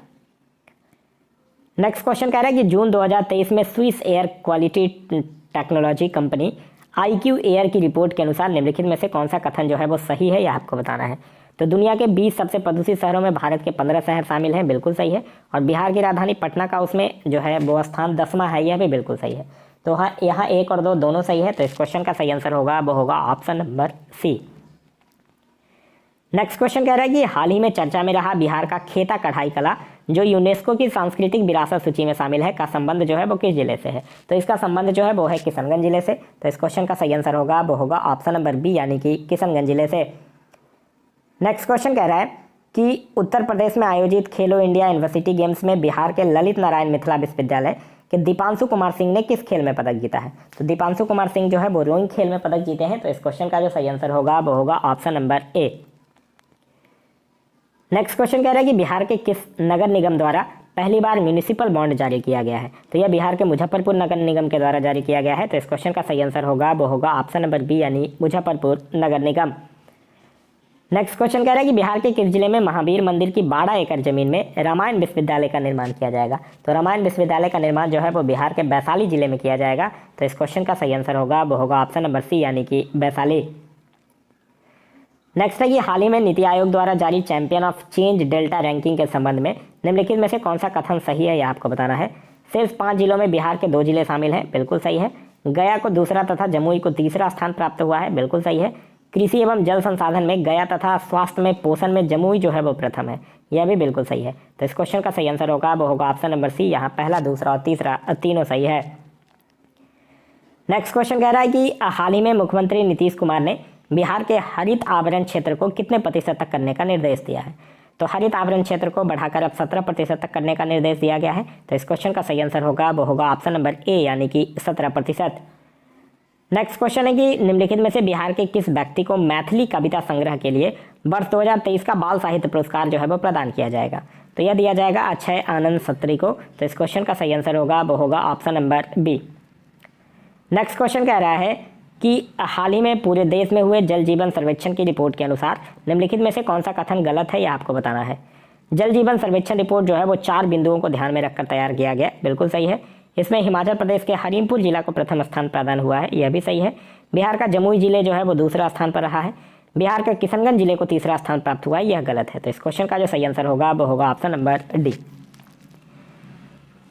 नेक्स्ट क्वेश्चन कह रहा है कि जून 2023 में Swiss air quality technology company IQ air की रिपोर्ट के अनुसार निम्नलिखित में से कौन सा कथन जो है वो सही है, यह आपको बताना है। तो दुनिया के 20 सबसे प्रदूषित शहरों में भारत के 15 शहर शामिल हैं, बिल्कुल सही है। और बिहार की राजधानी पटना का उसमें जो है वो स्थान 10वां है, यह भी बिल्कुल सही है। तो हाँ, यहाँ 1 और 2 दोनों सही है। तो इस क्वेश्चन का सही आंसर होगा वो होगा option number C. Next question कह रहा है कि हाल ही में चर्चा में रहा बिहार का खेता कढ़ाई कला जो यूनेस्को की सांस्कृतिक विरासत सूची में शामिल है का संबंध जो है वो किस जिले से है। तो इसका संबंध जो है वो है किशनगंज जिले से। तो इस क्वेश्चन का सही आंसर होगा वो होगा ऑप्शन नंबर बी यानी कि किशनगंज जिले से। नेक्स्ट क्वेश्चन कह रहा है कि उत्तर प्रदेश में आयोजित खेलो इंडिया यूनिवर्सिटी गेम्स में बिहार के ललित नारायण मिथिला विश्वविद्यालय के दीपांशु कुमार सिंह ने किस खेल में पदक जीता है। तो दीपांशु कुमार सिंह जो है वो रोइंग खेल में पदक जीते हैं। तो इस क्वेश्चन का जो सही आंसर होगा वो होगा option number A. Next question कह रहा है कि बिहार के किस नगर निगम द्वारा पहली बार म्यूनिसिपल बॉन्ड जारी किया गया है। तो यह बिहार के मुजफ्फरपुर नगर निगम के द्वारा जारी किया गया है। तो इस क्वेश्चन का सही आंसर होगा वो होगा ऑप्शन नंबर बी यानी मुजफ्फरपुर नगर निगम। नेक्स्ट क्वेश्चन कह रहा है कि बिहार के किस जिले में महावीर मंदिर की 12 एकड़ जमीन में रामायण विश्वविद्यालय का निर्माण किया जाएगा। तो रामायण विश्वविद्यालय का निर्माण जो है वो बिहार के वैशाली जिले में किया जाएगा। तो इस क्वेश्चन का सही आंसर होगा वो होगा ऑप्शन नंबर सी यानी कि वैशाली। नेक्स्ट है कि हाल ही में नीति आयोग द्वारा जारी champion of change delta ranking के संबंध में निम्नलिखित में से कौन सा कथन सही है, यह आपको बताना है। सिर्फ 5 जिलों में बिहार के 2 जिले शामिल हैं, बिल्कुल सही है। गया को दूसरा तथा जमुई को तीसरा स्थान प्राप्त हुआ है, बिल्कुल सही है। कृषि एवं जल संसाधन में गया तथा स्वास्थ्य में पोषण में जमुई जो है वो प्रथम है, यह भी बिल्कुल सही है। तो इस क्वेश्चन का सही आंसर होगा वो होगा ऑप्शन नंबर सी, यहाँ पहला, दूसरा और तीसरा तीनों सही है। नेक्स्ट क्वेश्चन कह रहा है कि हाल ही में मुख्यमंत्री नीतीश कुमार ने बिहार के हरित आवरण क्षेत्र को कितने प्रतिशत तक करने का निर्देश दिया है। तो हरित आवरण क्षेत्र को बढ़ाकर अब 17% तक करने का निर्देश दिया गया है। तो इस क्वेश्चन का सही आंसर होगा वो होगा ऑप्शन नंबर ए यानी कि 17%। नेक्स्ट क्वेश्चन है कि निम्नलिखित में से बिहार के किस व्यक्ति को मैथिली कविता संग्रह के लिए वर्ष 2023 का बाल साहित्य पुरस्कार जो है वो प्रदान किया जाएगा। तो यह दिया जाएगा अक्षय आनंद सत्री को। तो इस क्वेश्चन का सही आंसर होगा वो होगा option number B. Next question कह रहा है कि हाल ही में पूरे देश में हुए जल जीवन सर्वेक्षण की रिपोर्ट के अनुसार निम्नलिखित में से कौन सा कथन गलत है, यह आपको बताना है। जल जीवन सर्वेक्षण रिपोर्ट जो है वो 4 बिंदुओं को ध्यान में रखकर तैयार किया गया, बिल्कुल सही है। इसमें हिमाचल प्रदेश के हरीमपुर जिला को प्रथम स्थान प्रदान हुआ है, यह भी सही है। बिहार का जमुई जिले जो है वो दूसरा स्थान पर रहा है। बिहार के किशनगंज जिले को तीसरा स्थान प्राप्त हुआ है, यह गलत है। तो इस क्वेश्चन का जो सही आंसर होगा वो होगा option number D.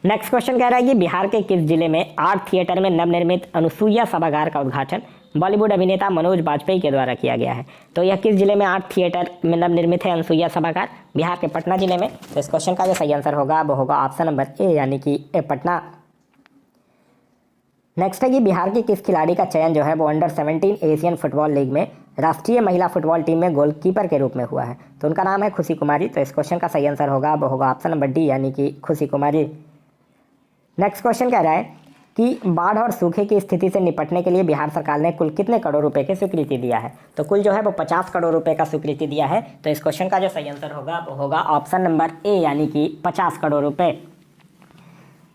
Next question कह रहा है कि बिहार के किस जिले में आर्ट थिएटर में नवनिर्मित अनुसुईया सभागार का उद्घाटन बॉलीवुड अभिनेता मनोज बाजपेयी के द्वारा किया गया है। तो यह किस जिले में आर्ट थिएटर में नवनिर्मित है अनुसुईया सभागार? बिहार के पटना जिले में। तो इस क्वेश्चन का जो सही आंसर होगा वो होगा ऑप्शन नंबर ए यानी कि पटना। नेक्स्ट है कि बिहार के किस खिलाड़ी का चयन जो है वो अंडर 17 एशियन फुटबॉल लीग में राष्ट्रीय महिला फुटबॉल टीम में गोलकीपर के रूप में हुआ है। तो उनका नाम है खुशी कुमारी। तो इस क्वेश्चन का सही आंसर होगा वो होगा ऑप्शन नंबर डी यानी कि खुशी कुमारी। नेक्स्ट क्वेश्चन कह रहा है कि बाढ़ और सूखे की स्थिति से निपटने के लिए बिहार सरकार ने कुल कितने करोड़ रुपए की स्वीकृति दिया है? तो कुल जो है वो 50 करोड़ रुपए का स्वीकृति दिया है। तो इस क्वेश्चन का जो सही आंसर होगा वो होगा ऑप्शन नंबर ए यानी कि 50 करोड़ रुपए।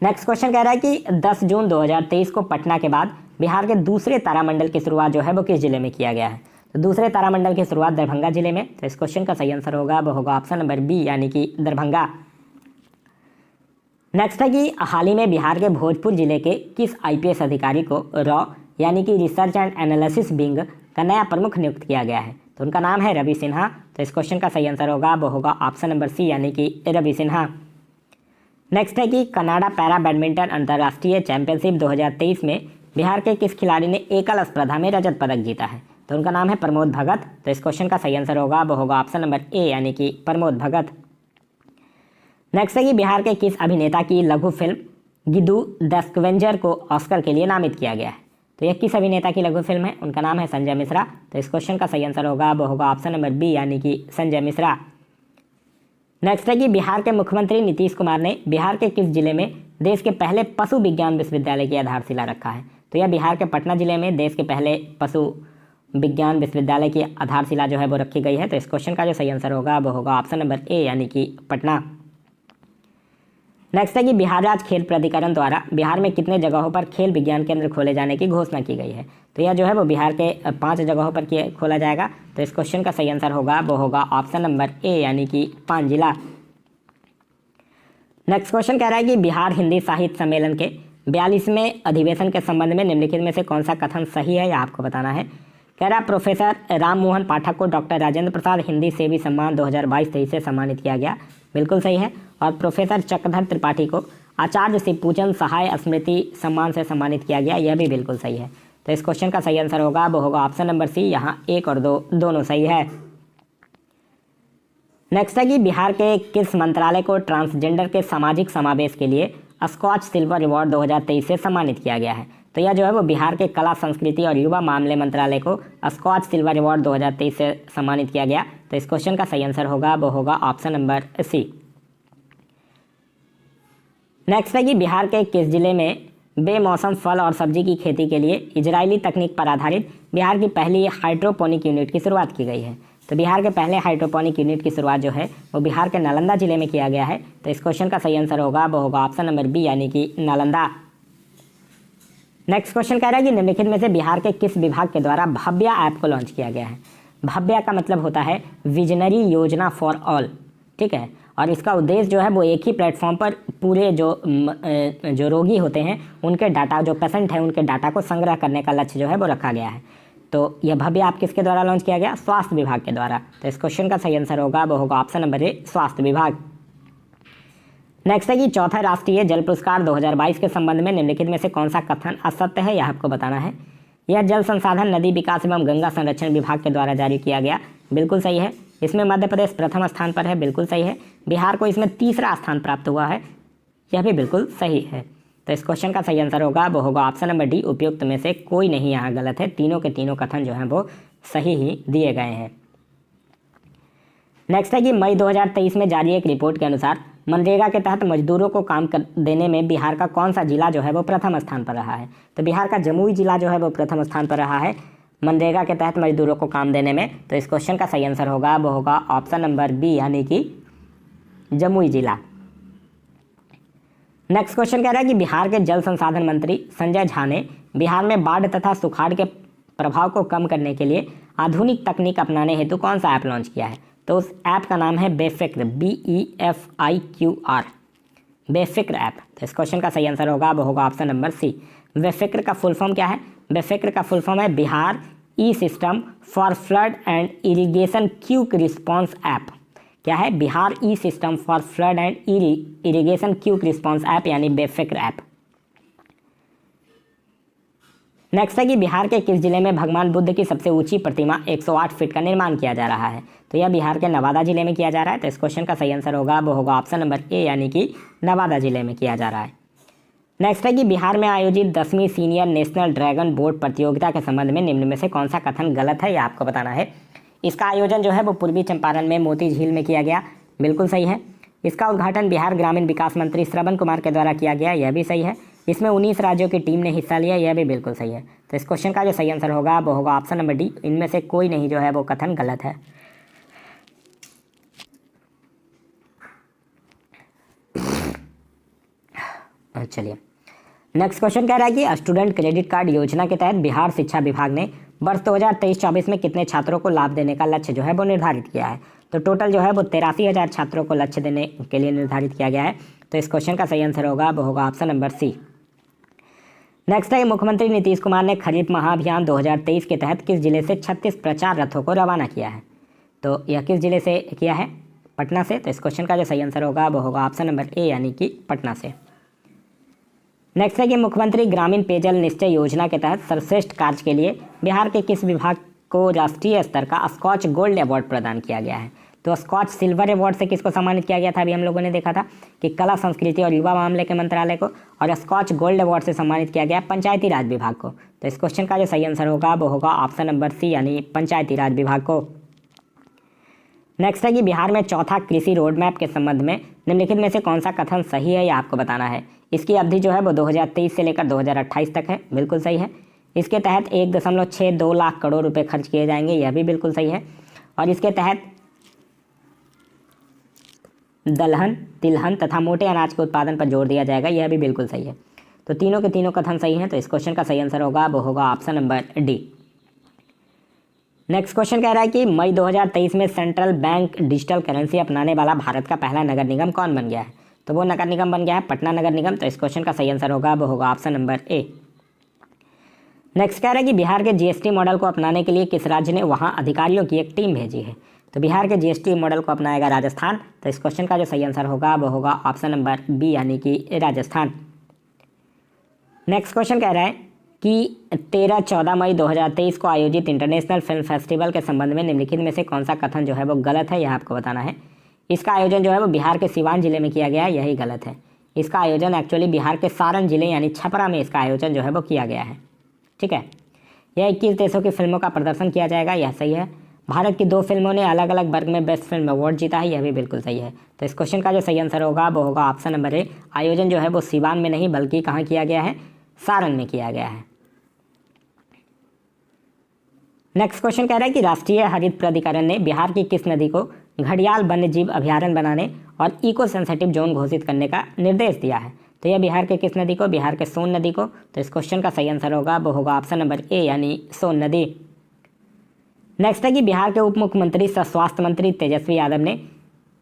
नेक्स्ट क्वेश्चन कह रहा है कि 10 जून 2023 को पटना के बाद बिहार के दूसरे तारामंडल की शुरुआत जो है वो किस जिले में किया गया है? तो दूसरे तारामंडल की शुरुआत दरभंगा जिले में। तो इस क्वेश्चन का सही आंसर होगा वो होगा ऑप्शन नंबर बी यानी कि दरभंगा। नेक्स्ट है कि हाल ही में बिहार के भोजपुर जिले के किस IPS अधिकारी को रॉ यानी कि रिसर्च एंड एनालिसिस विंग का नया प्रमुख नियुक्त किया गया है? तो उनका नाम है रवि सिन्हा। तो इस क्वेश्चन का सही आंसर होगा वो होगा ऑप्शन नंबर सी यानी कि रवि सिन्हा। नेक्स्ट है कि कनाडा पैरा बैडमिंटन अंतर्राष्ट्रीय चैंपियनशिप 2023 में बिहार के किस खिलाड़ी ने एकल स्पर्धा में रजत पदक जीता है? तो उनका नाम है प्रमोद भगत। तो इस क्वेश्चन का सही आंसर होगा वो होगा ऑप्शन नंबर ए यानी कि प्रमोद भगत। नेक्स्ट है कि बिहार के किस अभिनेता की लघु फिल्म गिदू द स्कवेंजर को ऑस्कर के लिए नामित किया गया है? तो यह किस अभिनेता की लघु फिल्म है? उनका नाम है संजय मिश्रा। तो इस क्वेश्चन का सही आंसर होगा वो होगा ऑप्शन नंबर बी यानी कि संजय मिश्रा। नेक्स्ट है कि बिहार के मुख्यमंत्री नीतीश कुमार ने बिहार के किस जिले में देश के पहले पशु विज्ञान विश्वविद्यालय की आधारशिला रखा है? तो यह बिहार के पटना जिले में देश के पहले पशु विज्ञान विश्वविद्यालय की आधारशिला जो है वो रखी गई है। तो इस क्वेश्चन का जो सही आंसर होगा वो होगा ऑप्शन नंबर ए यानी कि पटना। नेक्स्ट है कि बिहार राज्य खेल प्राधिकरण द्वारा बिहार में कितने जगहों पर खेल विज्ञान केंद्र खोले जाने की घोषणा की गई है। तो यह जो है वो बिहार के 5 जगहों पर खोला जाएगा। तो इस क्वेश्चन का सही आंसर होगा वो होगा ऑप्शन नंबर ए यानी कि 5 जिला। नेक्स्ट क्वेश्चन कह रहा है कि बिहार हिंदी साहित्य सम्मेलन के 42वें अधिवेशन के संबंध में निम्नलिखित में से कौन सा कथन सही है, यह आपको बताना है। कह रहा प्रोफेसर राम मोहन पाठक को डॉक्टर राजेंद्र प्रसाद हिंदी सेवी सम्मान 2022-23 से सम्मानित किया गया, बिल्कुल सही है। और प्रोफेसर चक्रधर त्रिपाठी को आचार्य शिवपूजन सहाय स्मृति सम्मान से सम्मानित किया गया, यह भी बिल्कुल सही है। तो इस क्वेश्चन का सही आंसर होगा वो होगा ऑप्शन नंबर सी, यहाँ 1 और 2 दोनों सही है। नेक्स्ट है कि बिहार के किस मंत्रालय को ट्रांसजेंडर के सामाजिक समावेश के लिए स्कॉच सिल्वर अवार्ड 2023 से सम्मानित किया गया है। तो यह जो है वो बिहार के कला संस्कृति और युवा मामले मंत्रालय को स्कॉच सिल्वर अवार्ड 2023 से सम्मानित किया गया। तो इस क्वेश्चन का सही आंसर होगा वो होगा ऑप्शन नंबर सी। नेक्स्ट है कि बिहार के किस जिले में बेमौसम फल और सब्जी की खेती के लिए इजरायली तकनीक पर आधारित बिहार की पहली हाइड्रोपोनिक यूनिट की शुरुआत की गई है। तो बिहार के पहले हाइड्रोपोनिक यूनिट की शुरुआत जो है वो बिहार के नालंदा जिले में किया गया है। तो इस क्वेश्चन का सही आंसर होगा वो होगा ऑप्शन नंबर बी यानी कि नालंदा। नेक्स्ट क्वेश्चन कह रहा है कि निम्नलिखित में से बिहार के किस विभाग के द्वारा भव्या ऐप को लॉन्च किया गया है। भव्या का मतलब होता है विजनरी योजना फॉर ऑल, ठीक है। और इसका उद्देश्य जो है वो एक ही प्लेटफॉर्म पर पूरे जो रोगी होते हैं उनके डाटा, जो पेशेंट है उनके डाटा को संग्रह करने का लक्ष्य जो है वो रखा गया है। तो यह भव्य ऐप किसके द्वारा लॉन्च किया गया? स्वास्थ्य विभाग के द्वारा। तो इस क्वेश्चन का सही आंसर होगा वो होगा ऑप्शन नंबर ए, स्वास्थ्य विभाग। नेक्स्ट है कि चौथा राष्ट्रीय जल पुरस्कार 2022 के संबंध में निम्नलिखित में से कौन सा कथन असत्य है, यह आपको बताना है। यह जल संसाधन नदी विकास एवं गंगा संरक्षण विभाग के द्वारा जारी किया गया, बिल्कुल सही है। इसमें मध्य प्रदेश प्रथम स्थान पर है, बिल्कुल सही है। बिहार को इसमें तीसरा स्थान प्राप्त हुआ है, यह भी बिल्कुल सही है। तो इस क्वेश्चन का सही आंसर होगा वो होगा ऑप्शन नंबर डी, उपयुक्त में से कोई नहीं यहाँ गलत है। तीनों के तीनों कथन जो हैं वो सही ही दिए गए हैं। नेक्स्ट है कि मई 2023 में जारी एक रिपोर्ट के अनुसार मनरेगा के तहत मजदूरों को काम देने में बिहार का कौन सा जिला जो है वो प्रथम स्थान पर रहा है। तो बिहार का जमुई जिला जो है वो प्रथम स्थान पर रहा है मनरेगा के तहत मजदूरों को काम देने में। तो इस क्वेश्चन का सही आंसर होगा वो होगा ऑप्शन नंबर बी यानी कि जमुई जिला। नेक्स्ट क्वेश्चन कह रहा है कि बिहार के जल संसाधन मंत्री संजय झा ने बिहार में बाढ़ तथा सुखाड़ के प्रभाव को कम करने के लिए आधुनिक तकनीक अपनाने हेतु कौन सा ऐप लॉन्च किया है। तो उस ऐप का नाम है बेफिक्र, BEFIQR, बेफिक्र ऐप। तो इस क्वेश्चन का सही आंसर होगा वो होगा ऑप्शन नंबर सी। बेफिक्र का फुल फॉर्म क्या है? बेफिक्र का फुल फॉर्म है Bihar E system for flood and irrigation quick response app. क्या है? Bihar E system for flood and irrigation quick response app यानी बेफिक्र ऐप। नेक्स्ट है कि बिहार के किस जिले में भगवान बुद्ध की सबसे ऊंची प्रतिमा 108 फीट का निर्माण किया जा रहा है। तो यह बिहार के नवादा जिले में किया जा रहा है। तो इस क्वेश्चन का सही आंसर होगा वो होगा ऑप्शन नंबर ए यानी कि नवादा जिले में किया जा रहा है। नेक्स्ट है कि बिहार में आयोजित 10वीं सीनियर नेशनल ड्रैगन बोट प्रतियोगिता के संबंध में निम्न में से कौन सा कथन गलत है, यह आपको बताना है। इसका आयोजन जो है वो पूर्वी चंपारण में मोती झील में किया गया, बिल्कुल सही है। इसका उद्घाटन बिहार ग्रामीण विकास मंत्री श्रवण कुमार के द्वारा किया गया, यह भी सही है। इसमें 19 राज्यों की टीम ने हिस्सा लिया, यह भी बिल्कुल सही है। तो इस क्वेश्चन का जो सही आंसर होगा वो होगा ऑप्शन नंबर डी, इनमें से कोई नहीं जो है वो कथन गलत है। चलिए नेक्स्ट क्वेश्चन कह रहा है कि स्टूडेंट क्रेडिट कार्ड योजना के तहत बिहार शिक्षा विभाग ने वर्ष 2023-24 में कितने छात्रों को लाभ देने का लक्ष्य जो है वो निर्धारित किया है। तो टोटल जो है वो 83,000 छात्रों को लक्ष्य देने के लिए निर्धारित किया गया है। तो इस क्वेश्चन का सही आंसर होगा वो होगा ऑप्शन नंबर सी। नेक्स्ट है मुख्यमंत्री नीतीश कुमार ने खरीफ महाअभियान 2023 के तहत किस जिले से 36 प्रचार रथों को रवाना किया है। तो यह किस जिले से किया है? पटना से। तो इस क्वेश्चन का जो सही आंसर होगा वो होगा ऑप्शन नंबर ए यानी कि पटना से। नेक्स्ट है कि मुख्यमंत्री ग्रामीण पेयजल निश्चय योजना के तहत सर्वश्रेष्ठ कार्य के लिए बिहार के किस विभाग को राष्ट्रीय स्तर का स्कॉच गोल्ड अवार्ड प्रदान किया गया है। तो स्कॉच सिल्वर अवार्ड से किसको सम्मानित किया गया था? अभी हम लोगों ने देखा था कि कला संस्कृति और युवा मामले के मंत्रालय को, और स्कॉच गोल्ड अवार्ड से सम्मानित किया गया पंचायती राज विभाग को। तो इस क्वेश्चन का जो सही आंसर होगा वो होगा ऑप्शन नंबर सी यानी पंचायती राज विभाग को। नेक्स्ट है कि बिहार में चौथा कृषि रोड मैप के संबंध में निम्नलिखित में से कौन सा कथन सही है, यह आपको बताना है। इसकी अवधि जो है वो 2023 से लेकर 2028 तक है, बिल्कुल सही है। इसके तहत 1.62 लाख करोड़ रुपए खर्च किए जाएंगे, यह भी बिल्कुल सही है। और इसके तहत दलहन, तिलहन तथा मोटे अनाज के उत्पादन पर जोर दिया जाएगा, यह भी बिल्कुल सही है। तो तीनों के तीनों कथन सही हैं, तो इस क्वेश्चन का सही आंसर होगा वो होगा option number D. Next question कह रहा है कि मई 2023 में सेंट्रल बैंक डिजिटल करेंसी अपनाने वाला भारत का पहला नगर निगम कौन बन गया है? तो वो नगर निगम बन गया है पटना नगर निगम, तो इस क्वेश्चन का सही आंसर होगा वो होगा ऑप्शन नंबर ए। नेक्स्ट कह रहा है कि बिहार के जीएसटी मॉडल को अपनाने के लिए किस राज्य ने वहां अधिकारियों की एक टीम भेजी है? तो बिहार के जीएसटी मॉडल को अपनाएगा राजस्थान, तो इस क्वेश्चन का जो सही आंसर होगा वो होगा ऑप्शन नंबर बी यानी कि राजस्थान। नेक्स्ट क्वेश्चन कह रहा है कि 13-14 मई 2023 को आयोजित इंटरनेशनल फिल्म फेस्टिवल के संबंध में निम्नलिखित में से कौन सा कथन जो है वो गलत है, यह आपको बताना है। इसका आयोजन जो है वो बिहार के सिवान जिले में किया गया है, यही गलत है। इसका आयोजन एक्चुअली बिहार के सारण जिले यानी छपरा में इसका आयोजन जो है वो किया गया है, ठीक है। यह 21 देशों की फिल्मों का प्रदर्शन किया जाएगा, यह सही है। भारत की 2 फिल्मों ने अलग अलग वर्ग में बेस्ट फिल्म अवार्ड जीता है, यह भी बिल्कुल सही है। तो इस क्वेश्चन का जो सही आंसर होगा वो होगा ऑप्शन नंबर ए। आयोजन जो है वो सिवान में नहीं बल्कि कहाँ किया गया है? सारण में किया गया है। नेक्स्ट क्वेश्चन कह रहा है कि राष्ट्रीय हरित प्राधिकरण ने बिहार की किस नदी को घड़ियाल वन्य जीव अभ्यारण्य बनाने और इको सेंसिटिव जोन घोषित करने का निर्देश दिया है? तो यह बिहार के किस नदी को? बिहार के सोन नदी को। तो इस क्वेश्चन का सही आंसर होगा वो होगा ऑप्शन नंबर ए यानी सोन नदी। नेक्स्ट है कि बिहार के उप मुख्यमंत्री सह स्वास्थ्य मंत्री तेजस्वी यादव ने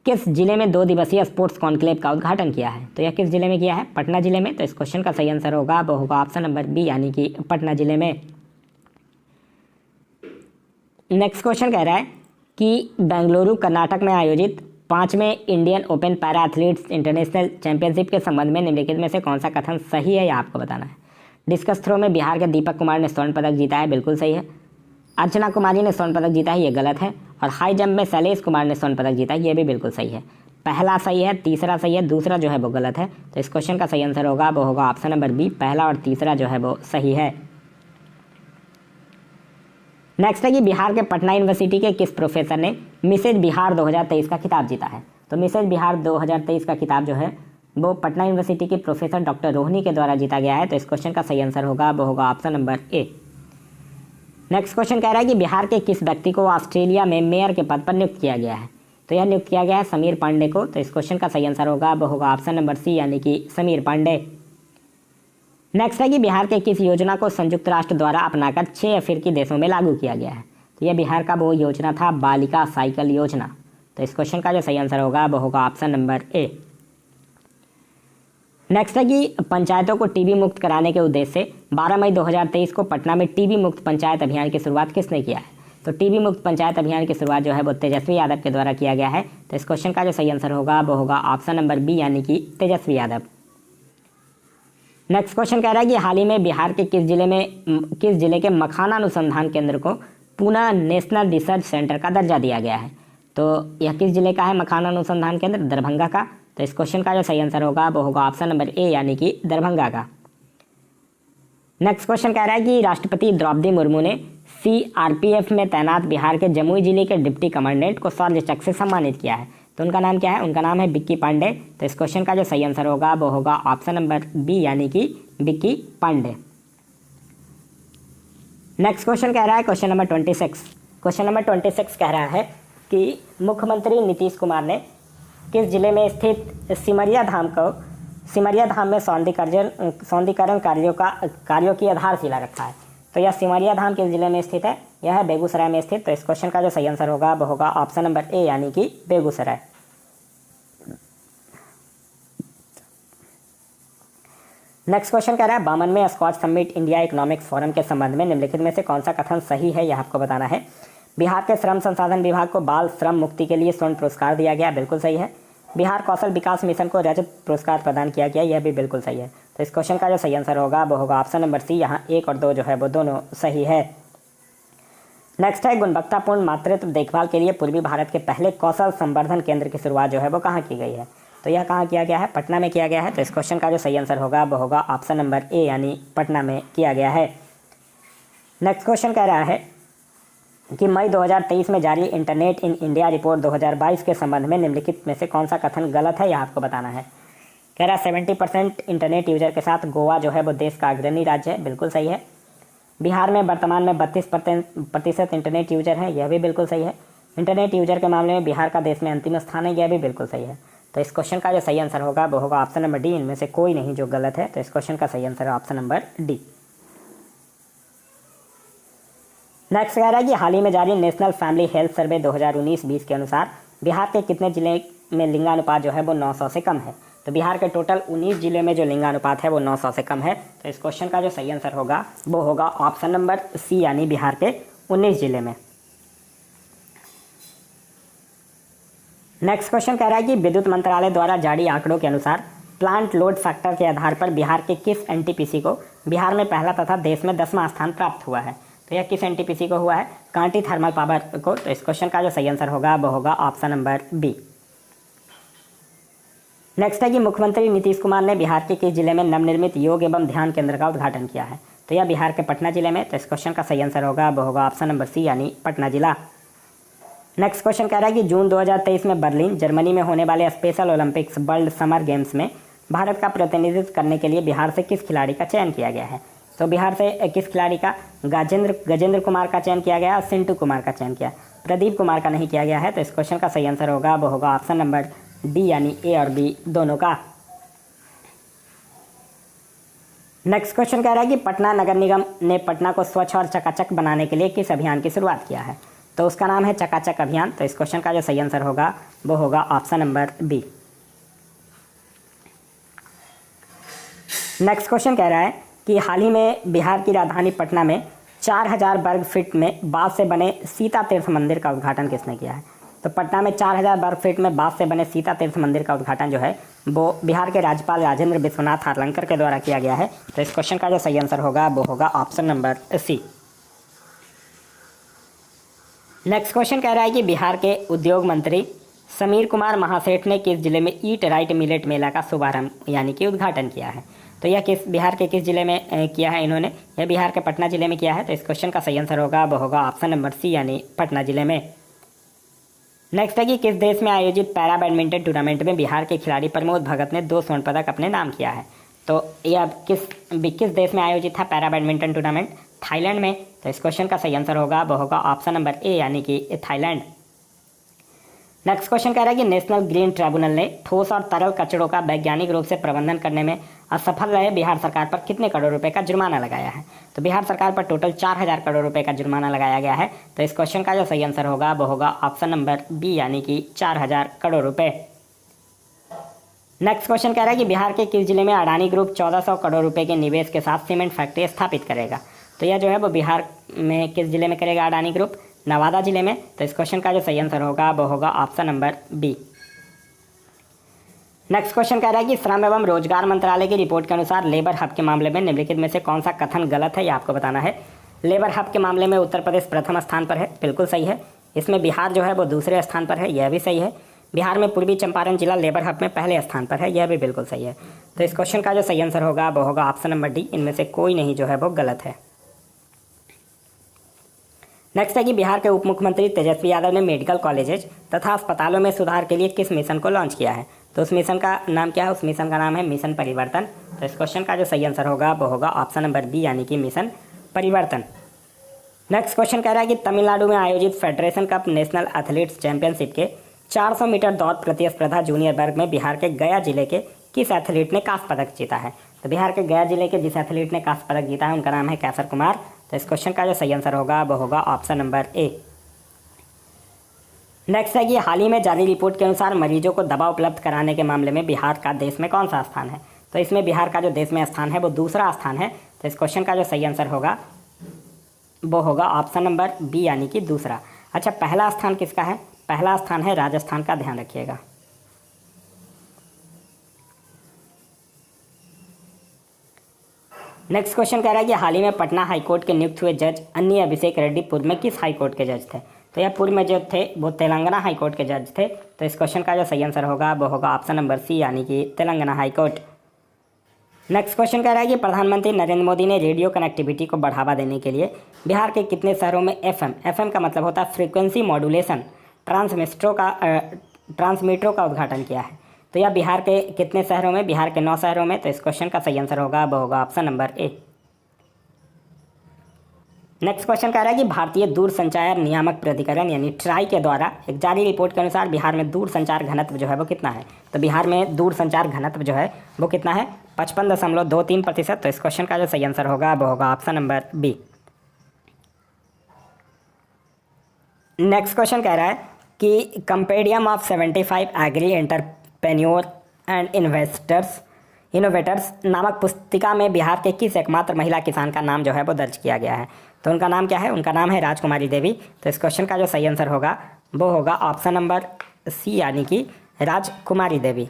किस जिले में 2 दिवसीय स्पोर्ट्स कॉन्क्लेव का उद्घाटन किया है? तो यह किस जिले में किया है? पटना जिले में। तो इस क्वेश्चन का सही आंसर होगा वो होगा ऑप्शन नंबर बी यानी कि पटना जिले में। नेक्स्ट क्वेश्चन कह रहा है कि बेंगलुरु कर्नाटक में आयोजित 5वें Indian open para athletes international championship के संबंध में निम्नलिखित में से कौन सा कथन सही है, यह आपको बताना है। डिस्कस थ्रो में बिहार के दीपक कुमार ने स्वर्ण पदक जीता है, बिल्कुल सही है। अर्चना कुमारी ने स्वर्ण पदक जीता है, ये गलत है। और हाई जंप में शैलेश कुमार ने स्वर्ण पदक जीता है, ये भी बिल्कुल सही है। पहला सही है, तीसरा सही है, दूसरा जो है वो गलत है। तो इस क्वेश्चन का सही आंसर होगा वो होगा ऑप्शन नंबर बी, पहला और तीसरा जो है वो सही है। नेक्स्ट है कि बिहार के पटना यूनिवर्सिटी के किस प्रोफेसर ने मिसेज बिहार 2023 का खिताब जीता है? तो मिसेज बिहार 2023 का खिताब जो है वो पटना यूनिवर्सिटी के प्रोफेसर डॉक्टर रोहिणी के द्वारा जीता गया है। तो इस क्वेश्चन का सही आंसर होगा वो होगा option number A. Next question कह रहा है कि बिहार के किस व्यक्ति को ऑस्ट्रेलिया में मेयर के पद पर नियुक्त किया गया है? तो यह नियुक्त किया गया है समीर पांडे को। तो इस क्वेश्चन का सही आंसर होगा वो होगा ऑप्शन नंबर सी यानी कि समीर पांडे। नेक्स्ट है कि बिहार के किस योजना को संयुक्त राष्ट्र द्वारा अपनाकर 6 अफ्रीकी देशों में लागू किया गया है? तो यह बिहार का वो योजना था बालिका साइकिल योजना। तो इस क्वेश्चन का जो सही आंसर होगा वो होगा ऑप्शन नंबर ए। नेक्स्ट है कि पंचायतों को टीबी मुक्त कराने के उद्देश्य से 12 मई 2023 को पटना में टीबी मुक्त पंचायत अभियान की शुरुआत किसने किया है? तो टीबी मुक्त पंचायत अभियान की शुरुआत जो है वो तेजस्वी यादव के द्वारा किया गया है। तो इस क्वेश्चन का जो सही आंसर होगा वो होगा ऑप्शन नंबर बी यानी कि तेजस्वी यादव। नेक्स्ट क्वेश्चन कह रहा है कि हाल ही में बिहार के किस जिले के मखाना अनुसंधान केंद्र को पुनः नेशनल रिसर्च सेंटर का दर्जा दिया गया है? तो यह किस जिले का है मखाना अनुसंधान केंद्र? दरभंगा का। तो इस क्वेश्चन का जो सही आंसर होगा वो होगा ऑप्शन नंबर ए यानी कि दरभंगा का। नेक्स्ट क्वेश्चन कह रहा है कि राष्ट्रपति द्रौपदी मुर्मू ने सीआरपीएफ में तैनात बिहार के जमुई जिले के डिप्टी कमांडेंट को शौर्य चक्र से सम्मानित किया है। तो उनका नाम क्या है? उनका नाम है विक्की पांडे। तो इस क्वेश्चन का जो सही आंसर होगा वो होगा ऑप्शन नंबर बी यानी कि विक्की पांडे। नेक्स्ट क्वेश्चन कह रहा है क्वेश्चन नंबर 26। क्वेश्चन नंबर 26 कह रहा है कि मुख्यमंत्री नीतीश कुमार ने किस जिले में स्थित सिमरिया धाम में सौंदर्यीकरण कार्यों की आधारशिला रखा है? तो यह सिमरिया धाम किस जिले में स्थित है? यह है बेगूसराय में स्थित। तो इस क्वेश्चन का जो सही आंसर होगा वो होगा ऑप्शन नंबर ए यानी कि बेगूसराय। नेक्स्ट क्वेश्चन कह रहा है 52वें Skoch summit India economics forum के संबंध में निम्नलिखित में से कौन सा कथन सही है, यह आपको बताना है। बिहार के श्रम संसाधन विभाग को बाल श्रम मुक्ति के लिए स्वर्ण पुरस्कार दिया गया, बिल्कुल सही है। बिहार कौशल विकास मिशन को रजत पुरस्कार प्रदान किया गया, यह भी बिल्कुल सही है। तो इस क्वेश्चन का जो सही आंसर होगा वो होगा ऑप्शन नंबर सी, यहाँ 1 और 2 जो है वो दोनों सही है। नेक्स्ट है गुणवत्तापूर्ण मातृत्व देखभाल के लिए पूर्वी भारत के पहले कौशल संवर्धन केंद्र की शुरुआत जो है वो कहाँ की गई है? तो यह कहाँ किया गया है? पटना में किया गया है। तो इस क्वेश्चन का जो सही आंसर होगा वो होगा ऑप्शन नंबर ए यानी पटना में किया गया है। नेक्स्ट क्वेश्चन कह रहा है कि मई 2023 में जारी इंटरनेट इन इंडिया रिपोर्ट 2022 के संबंध में निम्नलिखित में से कौन सा कथन गलत है, यह आपको बताना है। कह रहा है 70% इंटरनेट यूजर के साथ गोवा जो है वो देश का अग्रणी राज्य है, बिल्कुल सही है। बिहार में वर्तमान में 32% इंटरनेट यूजर है, यह भी बिल्कुल सही है। इंटरनेट यूजर के मामले में बिहार का देश में अंतिम स्थान है, यह भी बिल्कुल सही है। तो इस क्वेश्चन का जो सही आंसर होगा वो होगा ऑप्शन नंबर डी, इनमें से कोई नहीं जो गलत है। तो इस क्वेश्चन का सही आंसर है ऑप्शन नंबर डी। नेक्स्ट कह रहा है कि हाल ही में जारी नेशनल फैमिली हेल्थ सर्वे 2019-20 के अनुसार बिहार के कितने जिले में लिंगानुपात जो है वो 900 से कम है। तो बिहार के टोटल 19 जिले में जो लिंगानुपात है वो 900 से कम है। तो इस क्वेश्चन का जो सही आंसर होगा वो होगा ऑप्शन नंबर सी, यानी बिहार के 19 जिले में। नेक्स्ट क्वेश्चन कह रहा है कि विद्युत मंत्रालय द्वारा जारी आंकड़ों के अनुसार प्लांट लोड फैक्टर के आधार पर बिहार के किस एनटीपीसी को बिहार में पहला तथा देश में 10वां स्थान प्राप्त हुआ है। तो यह किस एनटीपीसी को हुआ है? कांटी थर्मल पावर को। तो इस क्वेश्चन का जो सही आंसर होगा वो होगा ऑप्शन नंबर बी। नेक्स्ट है कि मुख्यमंत्री नीतीश कुमार ने बिहार के किस जिले में नवनिर्मित योग एवं ध्यान केंद्र का उद्घाटन किया है। तो यह बिहार के पटना जिले में। तो इस क्वेश्चन का सही आंसर होगा वो होगा ऑप्शन नंबर सी, यानी पटना जिला। नेक्स्ट क्वेश्चन कह रहा है कि जून 2023 में बर्लिन जर्मनी में होने वाले special Olympics world summer games में भारत का प्रतिनिधित्व करने के लिए बिहार से किस खिलाड़ी का चयन किया गया है। तो बिहार से किस खिलाड़ी का? गजेंद्र कुमार का चयन किया गया, सिंटू कुमार का चयन किया, प्रदीप कुमार का नहीं किया गया है। तो इस क्वेश्चन का सही आंसर होगा वो होगा ऑप्शन नंबर डी, यानी ए और बी दोनों का। नेक्स्ट क्वेश्चन कह रहा है कि पटना नगर निगम ने पटना को स्वच्छ और चकाचक बनाने के लिए किस अभियान की शुरुआत किया है। तो उसका नाम है चकाचक अभियान। तो इस क्वेश्चन का जो सही आंसर होगा वो होगा option number B. Next question कह रहा है कि हाल ही में बिहार की राजधानी पटना में 4000 वर्ग फीट में बांस से बने सीता तीर्थ मंदिर का उद्घाटन किसने किया है। तो पटना में 4000 वर्ग फीट में बांस से बने सीता तीर्थ मंदिर का उद्घाटन जो है वो बिहार के राज्यपाल राजेंद्र विश्वनाथ हार्लंकर के द्वारा किया गया है। तो इस क्वेश्चन का जो सही आंसर होगा वो होगा option number C. Next question कह रहा है कि बिहार के उद्योग मंत्री समीर कुमार महासेठ ने किस जिले में ईट राइट मिलेट मेला का शुभारंभ यानी कि उद्घाटन किया है। तो यह बिहार के किस जिले में किया है इन्होंने? यह बिहार के पटना जिले में किया है। तो इस क्वेश्चन का सही आंसर होगा वो होगा ऑप्शन नंबर सी, यानी पटना जिले में। नेक्स्ट है कि किस देश में आयोजित पैरा बैडमिंटन टूर्नामेंट में बिहार के खिलाड़ी प्रमोद भगत ने 2 स्वर्ण पदक अपने नाम किया है। तो यह किस देश में आयोजित था पैरा बैडमिंटन टूर्नामेंट? थाईलैंड में। तो इस क्वेश्चन का सही आंसर होगा वो होगा ऑप्शन नंबर ए, यानी कि थाईलैंड। नेक्स्ट क्वेश्चन कह रहा है कि नेशनल ग्रीन ट्रिब्यूनल ने ठोस और तरल कचड़ों का वैज्ञानिक रूप से प्रबंधन करने में असफल रहे बिहार सरकार पर कितने करोड़ रुपए का जुर्माना लगाया है। तो बिहार सरकार पर टोटल 4000 करोड़ रुपए का जुर्माना लगाया गया है। तो इस क्वेश्चन का जो सही आंसर होगा वो होगा ऑप्शन नंबर बी, यानी कि 4000 करोड़ रुपए। नेक्स्ट क्वेश्चन कह रहा है कि बिहार के किस जिले में अडानी ग्रुप 1400 करोड़ रुपए के निवेश के साथ सीमेंट फैक्ट्री स्थापित करेगा। तो यह जो है वो बिहार में किस जिले में करेगा अडानी ग्रुप? नवादा जिले में। तो इस क्वेश्चन का जो सही आंसर होगा वो होगा option number B. Next question कह रहा है कि श्रम एवं रोजगार मंत्रालय की रिपोर्ट के अनुसार लेबर हब के मामले में निम्नलिखित में से कौन सा कथन गलत है, ये आपको बताना है। लेबर हब के मामले में उत्तर प्रदेश प्रथम स्थान पर है, बिल्कुल सही है। इसमें बिहार जो है वो दूसरे स्थान पर है, यह भी सही है। बिहार में पूर्वी चंपारण जिला लेबर हब में पहले स्थान पर है, यह भी बिल्कुल सही है। तो इस क्वेश्चन का जो सही आंसर होगा वो होगा ऑप्शन नंबर डी, इनमें से कोई नहीं जो है वो गलत है। नेक्स्ट है कि बिहार के उप मुख्यमंत्री तेजस्वी यादव ने मेडिकल कॉलेजेज तथा अस्पतालों में सुधार के लिए किस मिशन को लॉन्च किया है। तो उस मिशन का नाम क्या है? उस मिशन का नाम है मिशन परिवर्तन। तो इस क्वेश्चन का जो सही आंसर होगा वो होगा ऑप्शन नंबर बी, यानी कि मिशन परिवर्तन। नेक्स्ट क्वेश्चन कह रहा है कि तमिलनाडु में आयोजित federation cup national athletes championship के 400 मीटर दौड़ प्रतिस्पर्धा जूनियर वर्ग में बिहार के गया जिले के किस एथलीट ने कांस्य पदक जीता है। तो बिहार के गया जिले के जिस एथलीट ने कांस्य पदक जीता है उनका नाम है कैसर कुमार। तो इस क्वेश्चन का जो सही आंसर होगा वो होगा ऑप्शन नंबर ए। नेक्स्ट है कि हाल ही में जारी रिपोर्ट के अनुसार मरीजों को दवा उपलब्ध कराने के मामले में बिहार का देश में कौन सा स्थान है। तो इसमें बिहार का जो देश में स्थान है वो दूसरा स्थान है। तो इस क्वेश्चन का जो सही आंसर होगा वो होगा ऑप्शन नंबर बी, यानी कि दूसरा। अच्छा, पहला स्थान किसका है? पहला स्थान है राजस्थान का, ध्यान रखिएगा। नेक्स्ट क्वेश्चन कह रहा है कि हाल ही में पटना हाईकोर्ट के नियुक्त हुए जज अन्य अभिषेक रेड्डी पूर्व में किस हाईकोर्ट के जज थे। तो यह पूर्व में जो थे वो तेलंगाना हाईकोर्ट के जज थे। तो इस क्वेश्चन का जो सही आंसर होगा वो होगा ऑप्शन नंबर सी, यानी कि तेलंगाना हाईकोर्ट। नेक्स्ट क्वेश्चन कह रहा है कि प्रधानमंत्री नरेंद्र मोदी ने रेडियो कनेक्टिविटी को बढ़ावा देने के लिए बिहार के कितने शहरों में एफएम का मतलब होता है फ्रीक्वेंसी मॉड्यूलेशन ट्रांसमीटरों का उद्घाटन किया है। तो यह बिहार के कितने शहरों में? बिहार के 9 शहरों में। तो इस क्वेश्चन का सही आंसर होगा वो होगा option number A. Next question कह रहा है कि भारतीय दूरसंचार नियामक प्राधिकरण यानी ट्राई के द्वारा एक जारी रिपोर्ट के अनुसार बिहार में दूरसंचार घनत्व जो है वो कितना है? तो बिहार में दूरसंचार घनत्व जो है वो कितना है? 55.23%। तो इस क्वेश्चन का जो सही आंसर होगा वो होगा option number B. Next question कह रहा है कि compendium of 75 agri entrepreneur and innovators नामक पुस्तिका में बिहार के किस एकमात्र महिला किसान का नाम जो है वो दर्ज किया गया है? तो उनका नाम क्या है? उनका नाम है राजकुमारी देवी। तो इस क्वेश्चन का जो सही आंसर होगा वो होगा ऑप्शन नंबर सी यानी कि राजकुमारी देवी।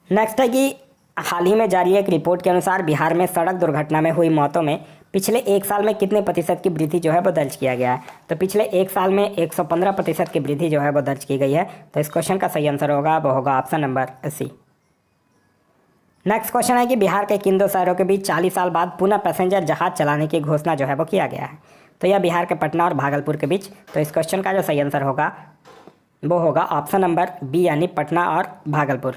नेक्स्ट है कि हाल ही में जारी एक रिपोर्ट के अनुसार बिहार में सड़क दुर्घटना में हुई मौतों में पिछले एक साल में कितने प्रतिशत की वृद्धि जो है वो दर्ज किया गया है? तो पिछले एक साल में 115% की वृद्धि जो है वो दर्ज की गई है। तो इस क्वेश्चन का सही आंसर होगा वो होगा option number C. Next question है कि बिहार के किन 2 शहरों के बीच 40 साल बाद पुनः पैसेंजर जहाज चलाने की घोषणा जो है वो किया गया है? तो यह बिहार के पटना और भागलपुर के बीच। तो इस क्वेश्चन का जो सही आंसर होगा वो होगा ऑप्शन नंबर बी यानी पटना और भागलपुर।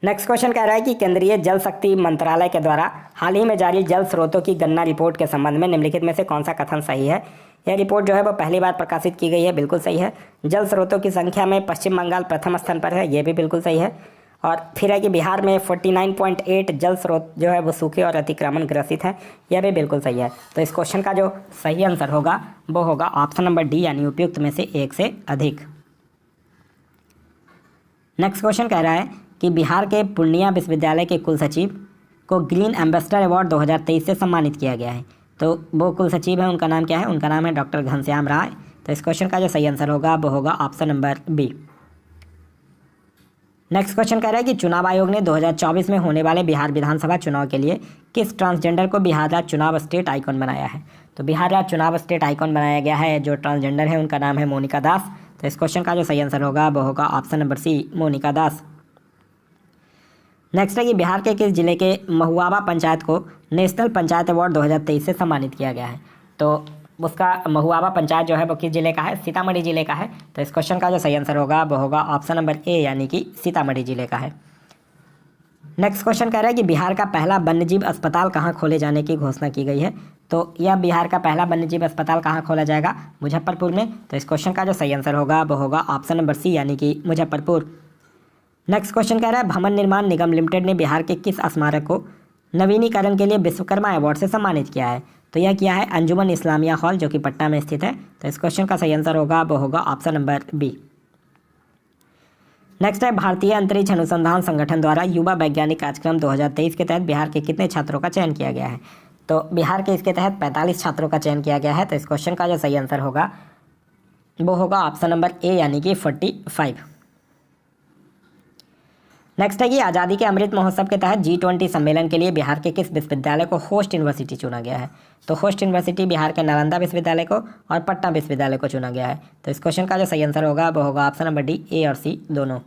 नेक्स्ट क्वेश्चन कह रहा है कि केंद्रीय जल शक्ति मंत्रालय के द्वारा हाल ही में जारी जल स्रोतों की गणना रिपोर्ट के संबंध में निम्नलिखित में से कौन सा कथन सही है? यह रिपोर्ट जो है वो पहली बार प्रकाशित की गई है, बिल्कुल सही है। जल स्रोतों की संख्या में पश्चिम बंगाल प्रथम स्थान पर है, ये भी बिल्कुल सही है। और फिर है कि बिहार में 49.8 जल स्रोत जो है वो सूखे और अतिक्रमण ग्रसित है, यह भी बिल्कुल सही है। तो इस क्वेश्चन का जो सही आंसर होगा वो होगा ऑप्शन नंबर डी यानी उपयुक्त में से एक से अधिक। नेक्स्ट क्वेश्चन कह रहा है कि बिहार के पूर्णिया विश्वविद्यालय के कुल सचिव को ग्रीन एम्बेसडर अवार्ड 2023 से सम्मानित किया गया है। तो वो कुल सचिव है, उनका नाम क्या है? उनका नाम है डॉक्टर घनश्याम राय। तो इस क्वेश्चन का जो सही आंसर होगा वो होगा option number B. Next question कह रहा है कि चुनाव आयोग ने 2024 में होने वाले बिहार विधानसभा चुनाव के लिए किस ट्रांसजेंडर को बिहार राज्य चुनाव स्टेट आइकॉन बनाया है? तो बिहार राज्य चुनाव स्टेट आइकॉन बनाया गया है। जो ट्रांसजेंडर है उनका नाम है मोनिका दास। तो इस क्वेश्चन का जो सही आंसर होगा वो होगा ऑप्शन नंबर सी मोनिका दास। नेक्स्ट है कि बिहार के किस जिले के महुआवा पंचायत को नेशनल पंचायत अवार्ड 2023 से सम्मानित किया गया है? तो उसका महुआवा पंचायत जो है वो किस जिले का है? सीतामढ़ी जिले का है। तो इस क्वेश्चन का जो सही आंसर होगा वो होगा ऑप्शन नंबर ए यानी कि सीतामढ़ी जिले का है। नेक्स्ट क्वेश्चन कह रहा है कि बिहार का पहला वन्यजीव अस्पताल कहाँ खोले जाने की घोषणा की गई है? तो यह बिहार का पहला वन्यजीव अस्पताल कहाँ खोला जाएगा? मुजफ्फरपुर में। तो इस क्वेश्चन का जो सही आंसर होगा वो होगा ऑप्शन नंबर सी यानी कि मुजफ्फरपुर। नेक्स्ट क्वेश्चन कह रहा है भवन निर्माण निगम लिमिटेड ने बिहार के किस स्मारक को नवीनीकरण के लिए विश्वकर्मा अवार्ड से सम्मानित किया है? तो यह किया है अंजुमन इस्लामिया हॉल जो कि पटना में स्थित है। तो इस क्वेश्चन का सही आंसर होगा वो होगा ऑप्शन नंबर बी। नेक्स्ट है भारतीय अंतरिक्ष अनुसंधान संगठन द्वारा युवा वैज्ञानिक कार्यक्रम 2023 के तहत बिहार के कितने छात्रों का चयन किया गया है? तो बिहार के इसके तहत 45 छात्रों का चयन किया गया है। तो इस क्वेश्चन का जो सही आंसर होगा वो होगा ऑप्शन नंबर ए यानी कि 45। नेक्स्ट है कि आज़ादी के अमृत महोत्सव के तहत G20 सम्मेलन के लिए बिहार के किस विश्वविद्यालय को होस्ट यूनिवर्सिटी चुना गया है? तो होस्ट यूनिवर्सिटी बिहार के नालंदा विश्वविद्यालय को और पटना विश्वविद्यालय को चुना गया है। तो इस क्वेश्चन का जो सही आंसर होगा वो होगा ऑप्शन नंबर डी ए और सी दोनों।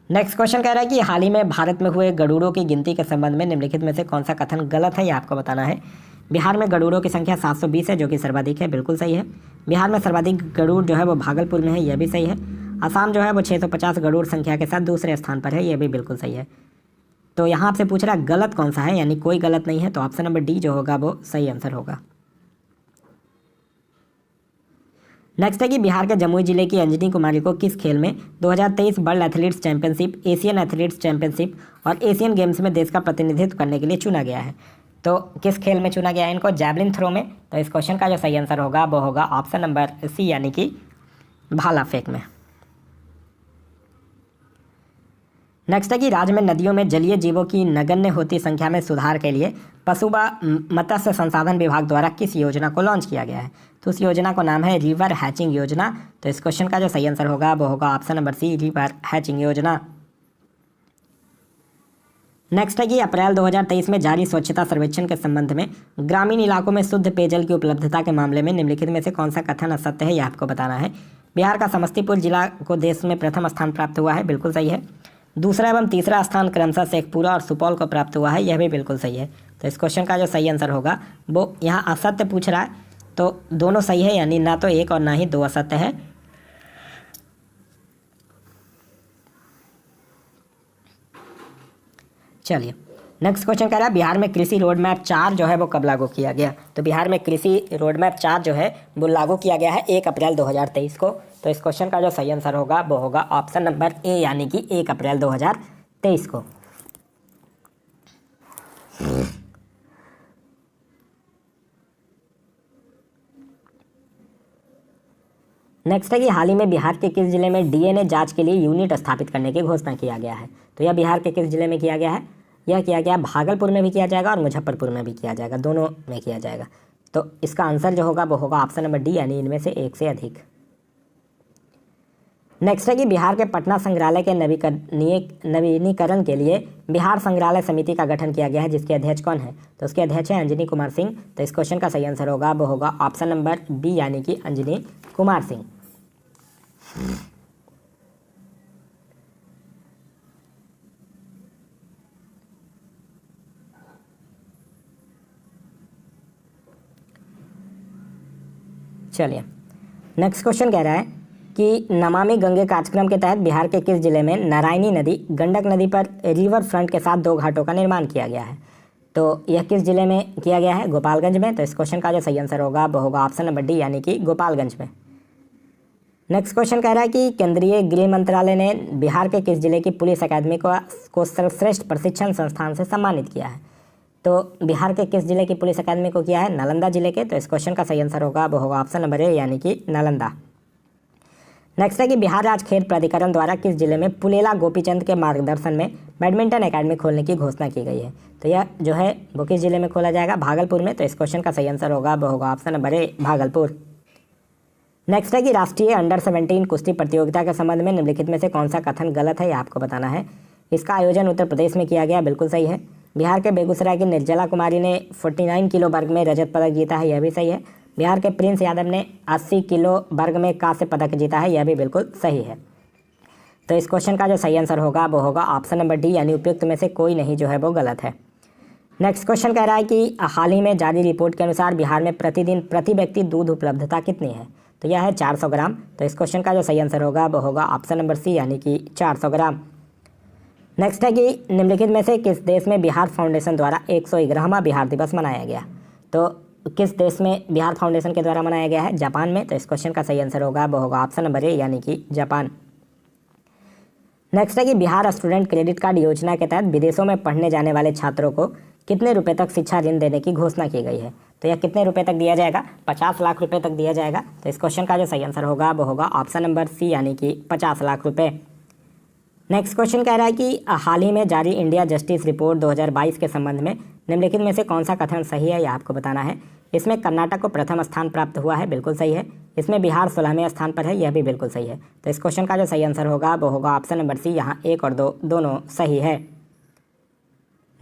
नेक्स्ट क्वेश्चन कह रहा है कि हाल ही में भारत में हुए गरुड़ों की गिनती के संबंध में निम्नलिखित में से कौन सा कथन गलत है, ये आपको बताना है। बिहार में गरुड़ों की संख्या 720 है जो कि सर्वाधिक है, बिल्कुल सही है। बिहार में सर्वाधिक गरुड़ जो है वो भागलपुर में है, यह भी सही है। असम जो है वो 650 गरुड़ संख्या के साथ दूसरे स्थान पर है, यह भी बिल्कुल सही है। तो यहाँ आपसे पूछ रहा है गलत कौन सा है, यानी कोई गलत नहीं है। तो ऑप्शन नंबर डी जो होगा वो सही आंसर होगा। नेक्स्ट है कि बिहार के जमुई जिले की अंजनी कुमारी को किस खेल में 2023 world athletes championship, Asian athletes championship और एशियन गेम्स में देश का प्रतिनिधित्व करने के लिए चुना गया है? तो किस खेल में चुना गया है इनको? जैवलिन थ्रो में। तो इस क्वेश्चन का जो सही आंसर होगा वो होगा ऑप्शन नंबर सी यानी कि भाला फेंक में। नेक्स्ट है कि राज्य में नदियों में जलीय जीवों की नगण्य होती संख्या में सुधार के लिए पशु व मत्स्य संसाधन विभाग द्वारा किस योजना को लॉन्च किया गया है? तो उस योजना का नाम है रिवर हैचिंग योजना। तो इस क्वेश्चन का जो सही आंसर होगा वो होगा option number C river hatching योजना। नेक्स्ट है कि अप्रैल 2023 में जारी स्वच्छता सर्वेक्षण के संबंध में ग्रामीण इलाकों में शुद्ध पेयजल की उपलब्धता के मामले में निम्नलिखित में से कौन सा कथन असत्य है, यह आपको बताना है। बिहार का समस्तीपुर जिला को देश में प्रथम स्थान प्राप्त हुआ है, बिल्कुल सही है। दूसरा एवं तीसरा स्थान क्रमशः शेखपुरा और सुपौल को प्राप्त हुआ है, यह भी बिल्कुल सही है। तो इस क्वेश्चन का जो सही आंसर होगा वो यहाँ असत्य पूछ रहा है, तो दोनों सही है, यानी ना तो एक और ना ही दो असत्य है। चलिए नेक्स्ट क्वेश्चन कह रहा है बिहार में कृषि रोड मैप 4 जो है वो कब लागू किया गया। तो बिहार में कृषि रोड मैप 4 जो है वो लागू किया गया है 1 अप्रैल 2023 को। तो इस क्वेश्चन का जो सही आंसर होगा वो होगा ऑप्शन नंबर ए, यानी कि 1 अप्रैल 2023 को। नेक्स्ट है कि हाल ही में बिहार के किस जिले में डीएनए जांच के लिए यूनिट स्थापित करने की घोषणा किया गया है। तो यह बिहार के किस जिले में किया गया है? यह किया गया भागलपुर में भी किया जाएगा और मुजफ्फरपुर में भी किया जाएगा, दोनों में किया जाएगा। तो इसका आंसर जो होगा वो होगा ऑप्शन नंबर डी, यानी इनमें से एक से अधिक। नेक्स्ट है कि बिहार के पटना संग्रहालय के नवीनीकरण के लिए बिहार संग्रहालय समिति का गठन किया गया है, जिसके अध्यक्ष कौन है? तो उसके अध्यक्ष है अंजनी कुमार सिंह। तो इस क्वेश्चन का सही आंसर होगा वो होगा ऑप्शन नंबर बी, यानी कि अंजनी कुमार सिंह। चलिए नेक्स्ट क्वेश्चन कह रहा है कि नमामि गंगे कार्यक्रम के तहत बिहार के किस जिले में नारायणी नदी गंडक नदी पर रिवर फ्रंट के साथ 2 घाटों का निर्माण किया गया है? तो यह किस जिले में किया गया है? गोपालगंज में। तो इस क्वेश्चन का जो सही आंसर होगा वो होगा ऑप्शन नंबर डी, यानी कि गोपालगंज में। नेक्स्ट क्वेश्चन कह रहा है कि केंद्रीय गृह मंत्रालय ने बिहार के किस जिले की पुलिस अकादमी को सर्वश्रेष्ठ प्रशिक्षण संस्थान से सम्मानित किया है? तो बिहार के किस जिले की पुलिस अकादमी को किया है? नालंदा जिले के। तो इस क्वेश्चन का सही आंसर होगा वो होगा ऑप्शन नंबर ए, यानी कि नालंदा। नेक्स्ट है कि बिहार राज्य खेल प्राधिकरण द्वारा किस जिले में पुलेला गोपीचंद के मार्गदर्शन में बैडमिंटन एकेडमी खोलने की घोषणा की गई है? तो यह जो है वो किस जिले में खोला जाएगा? भागलपुर में। तो इस क्वेश्चन का सही आंसर होगा वो होगा option number A, Bhagalpur. Next है कि राष्ट्रीय अंडर 17 कुश्ती प्रतियोगिता के संबंध में निम्नलिखित में से कौन सा कथन गलत है, यह आपको बताना है। इसका आयोजन उत्तर प्रदेश में किया गया, बिल्कुल सही है। बिहार के बेगूसराय की निर्जला कुमारी ने 49 किलो वर्ग में रजत पदक जीता है, यह भी सही है। बिहार के प्रिंस यादव ने 80 किलो वर्ग में कांस्य पदक जीता है, यह भी बिल्कुल सही है। तो इस क्वेश्चन का जो सही आंसर होगा वो होगा ऑप्शन नंबर डी, यानी उपयुक्त में से कोई नहीं जो है वो गलत है। नेक्स्ट क्वेश्चन कह रहा है कि हाल ही में जारी रिपोर्ट के अनुसार बिहार में प्रतिदिन प्रति व्यक्ति दूध उपलब्धता कितनी है? तो यह है 400 ग्राम। तो इस क्वेश्चन का जो सही आंसर होगा वो होगा ऑप्शन नंबर सी, यानी कि 400 ग्राम। नेक्स्ट है कि निम्नलिखित में से किस देश में बिहार फाउंडेशन द्वारा 111वां बिहार दिवस मनाया गया? तो किस देश में बिहार फाउंडेशन के द्वारा मनाया गया है? जापान में। तो इस क्वेश्चन का सही आंसर होगा वो होगा ऑप्शन नंबर ए, यानी कि जापान। नेक्स्ट है कि बिहार स्टूडेंट क्रेडिट कार्ड योजना के तहत विदेशों में पढ़ने जाने वाले छात्रों को कितने रुपए तक शिक्षा ऋण देने की घोषणा की गई है? तो यह कितने रुपए तक दिया जाएगा? 50 लाख रुपए तक दिया जाएगा। तो इस क्वेश्चन का जो सही आंसर होगा वो होगा ऑप्शन नंबर सी, यानी कि 50 लाख रुपए। नेक्स्ट क्वेश्चन कह रहा है कि हाल ही में जारी इंडिया जस्टिस रिपोर्ट 2022 के संबंध में निम्नलिखित में से कौन सा कथन सही है, यह आपको बताना है। इसमें कर्नाटक को प्रथम स्थान प्राप्त हुआ है, बिल्कुल सही है। इसमें बिहार 16वें स्थान पर है, यह भी बिल्कुल सही है। तो इस क्वेश्चन का जो सही आंसर होगा वो होगा ऑप्शन नंबर सी, यहाँ 1 और 2 दोनों सही है।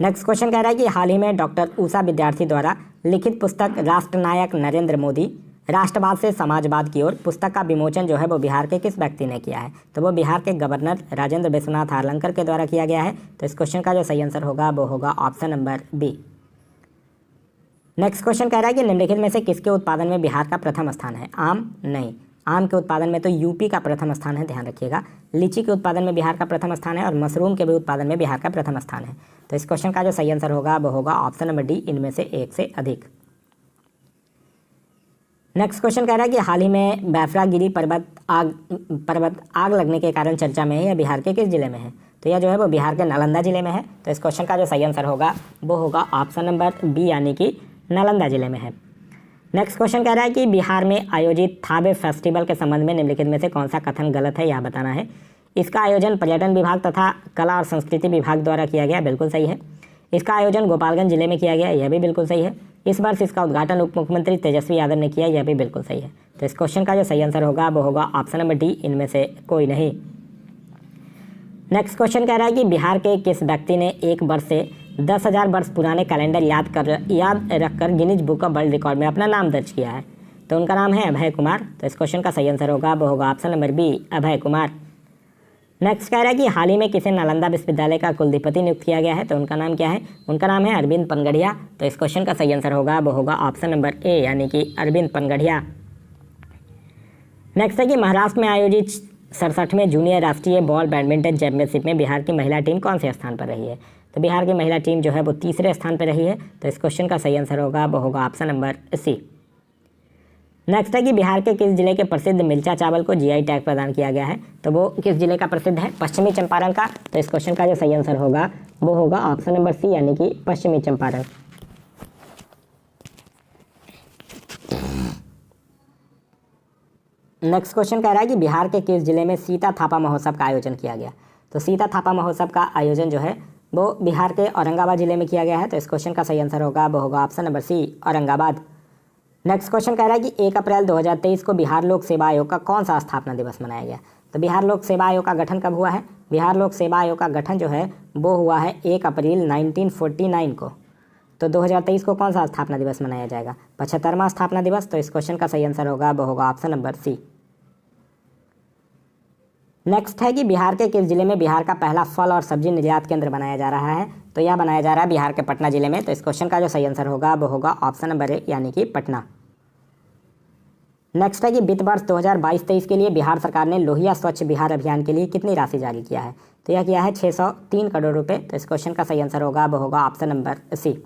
नेक्स्ट क्वेश्चन कह रहा है कि हाल ही में डॉक्टर उषा विद्यार्थी द्वारा लिखित पुस्तक राष्ट्रनायक नरेंद्र मोदी राष्ट्रवाद से समाजवाद की ओर पुस्तक का विमोचन जो है वो बिहार के किस व्यक्ति ने किया है? तो वो बिहार के गवर्नर राजेंद्र विश्वनाथ हार्लकर के द्वारा किया गया है। तो इस क्वेश्चन का जो सही आंसर होगा वो होगा option number B. Next question कह रहा है कि निम्नलिखित में से किसके उत्पादन में बिहार का प्रथम स्थान है? आम नहीं, आम के उत्पादन में तो यूपी का प्रथम स्थान है, ध्यान रखिएगा। लीची के उत्पादन में बिहार का प्रथम स्थान है और मशरूम के भी उत्पादन में बिहार का प्रथम स्थान है। तो इस क्वेश्चन का जो सही आंसर होगा वो होगा ऑप्शन नंबर डी, इनमें से एक से अधिक। नेक्स्ट क्वेश्चन कह रहा है कि हाल ही में बैफरागिरी पर्वत आग लगने के कारण चर्चा में है, यह बिहार के किस जिले में है? तो यह जो है वो बिहार के नालंदा जिले में है। तो इस क्वेश्चन का जो सही आंसर होगा वो होगा ऑप्शन नंबर बी, यानी कि नालंदा जिले में है। नेक्स्ट क्वेश्चन कह रहा है कि बिहार में आयोजित थाबे फेस्टिवल के संबंध में निम्नलिखित में से कौन सा कथन गलत है, यह बताना है। इसका आयोजन पर्यटन विभाग तथा कला और संस्कृति विभाग द्वारा किया गया, बिल्कुल सही है। इसका आयोजन गोपालगंज जिले में किया गया, यह भी बिल्कुल सही है। इस वर्ष इसका उद्घाटन उप मुख्यमंत्री तेजस्वी यादव ने किया, यह भी बिल्कुल सही है। तो इस क्वेश्चन का जो सही आंसर होगा वो होगा ऑप्शन नंबर डी, इनमें से कोई नहीं। नेक्स्ट क्वेश्चन कह रहा है कि बिहार के किस व्यक्ति ने एक वर्ष से 10,000 वर्ष पुराने कैलेंडर याद रखकर Guinness book of world record में अपना नाम दर्ज किया है? तो उनका नाम है अभय कुमार। तो इस क्वेश्चन का सही आंसर होगा वो होगा option number B, Abhay Kumar. Next कह रहा है कि हाल ही में किसे नालंदा विश्वविद्यालय का कुलपति नियुक्त किया गया है, तो उनका नाम क्या है, उनका नाम है अरविंद पनगढ़िया। तो इस क्वेश्चन का सही आंसर होगा वो होगा ऑप्शन नंबर ए यानी कि अरविंद पनगढ़िया। नेक्स्ट है कि महाराष्ट्र में आयोजित 67वें जूनियर राष्ट्रीय बॉल बैडमिंटन चैंपियनशिप में बिहार की महिला टीम कौन से स्थान पर रही है, तो बिहार की महिला टीम जो है वो तीसरे स्थान पर रही है। तो इस क्वेश्चन का सही आंसर होगा वो होगा ऑप्शन नंबर सी। नेक्स्ट है कि बिहार के किस जिले के प्रसिद्ध मिर्चा चावल को जीआई टैग प्रदान किया गया है, तो वो किस जिले का प्रसिद्ध है, पश्चिमी चंपारण का। तो इस क्वेश्चन का जो सही आंसर होगा वो होगा ऑप्शन नंबर सी यानी कि पश्चिमी चंपारण। नेक्स्ट क्वेश्चन कह रहा है कि बिहार के किस जिले में सीता थापा महोत्सव का आयोजन किया गया, तो सीता थापा महोत्सव का आयोजन जो है वो बिहार के औरंगाबाद जिले में किया गया है। तो इस क्वेश्चन का सही आंसर होगा वो होगा option number C Aurangabad. Next question कह रहा है कि 1 अप्रैल 2023 को बिहार लोक सेवा आयोग का कौन सा स्थापना दिवस मनाया गया, तो बिहार लोक सेवा आयोग का गठन कब हुआ है, बिहार लोक सेवा आयोग का गठन जो है वो हुआ है 1 अप्रैल 1949 को। तो 2023 को कौन सा स्थापना दिवस मनाया जाएगा, 75वां स्थापना दिवस। तो इस क्वेश्चन का सही आंसर होगा वो होगा ऑप्शन नंबर सी। नेक्स्ट है कि बिहार के किस जिले में बिहार का पहला फल और सब्जी निर्यात केंद्र बनाया जा रहा है, तो यह बनाया जा रहा है बिहार के पटना जिले में। तो इस क्वेश्चन का जो सही आंसर होगा वो होगा ऑप्शन नंबर ए यानी कि पटना। नेक्स्ट है कि वित्त वर्ष 2022-23 के लिए बिहार सरकार ने लोहिया स्वच्छ बिहार अभियान के लिए कितनी राशि जारी किया है, तो यह किया है 603 करोड़ रुपए। तो इस क्वेश्चन का सही आंसर होगा वो होगा ऑप्शन नंबर सी।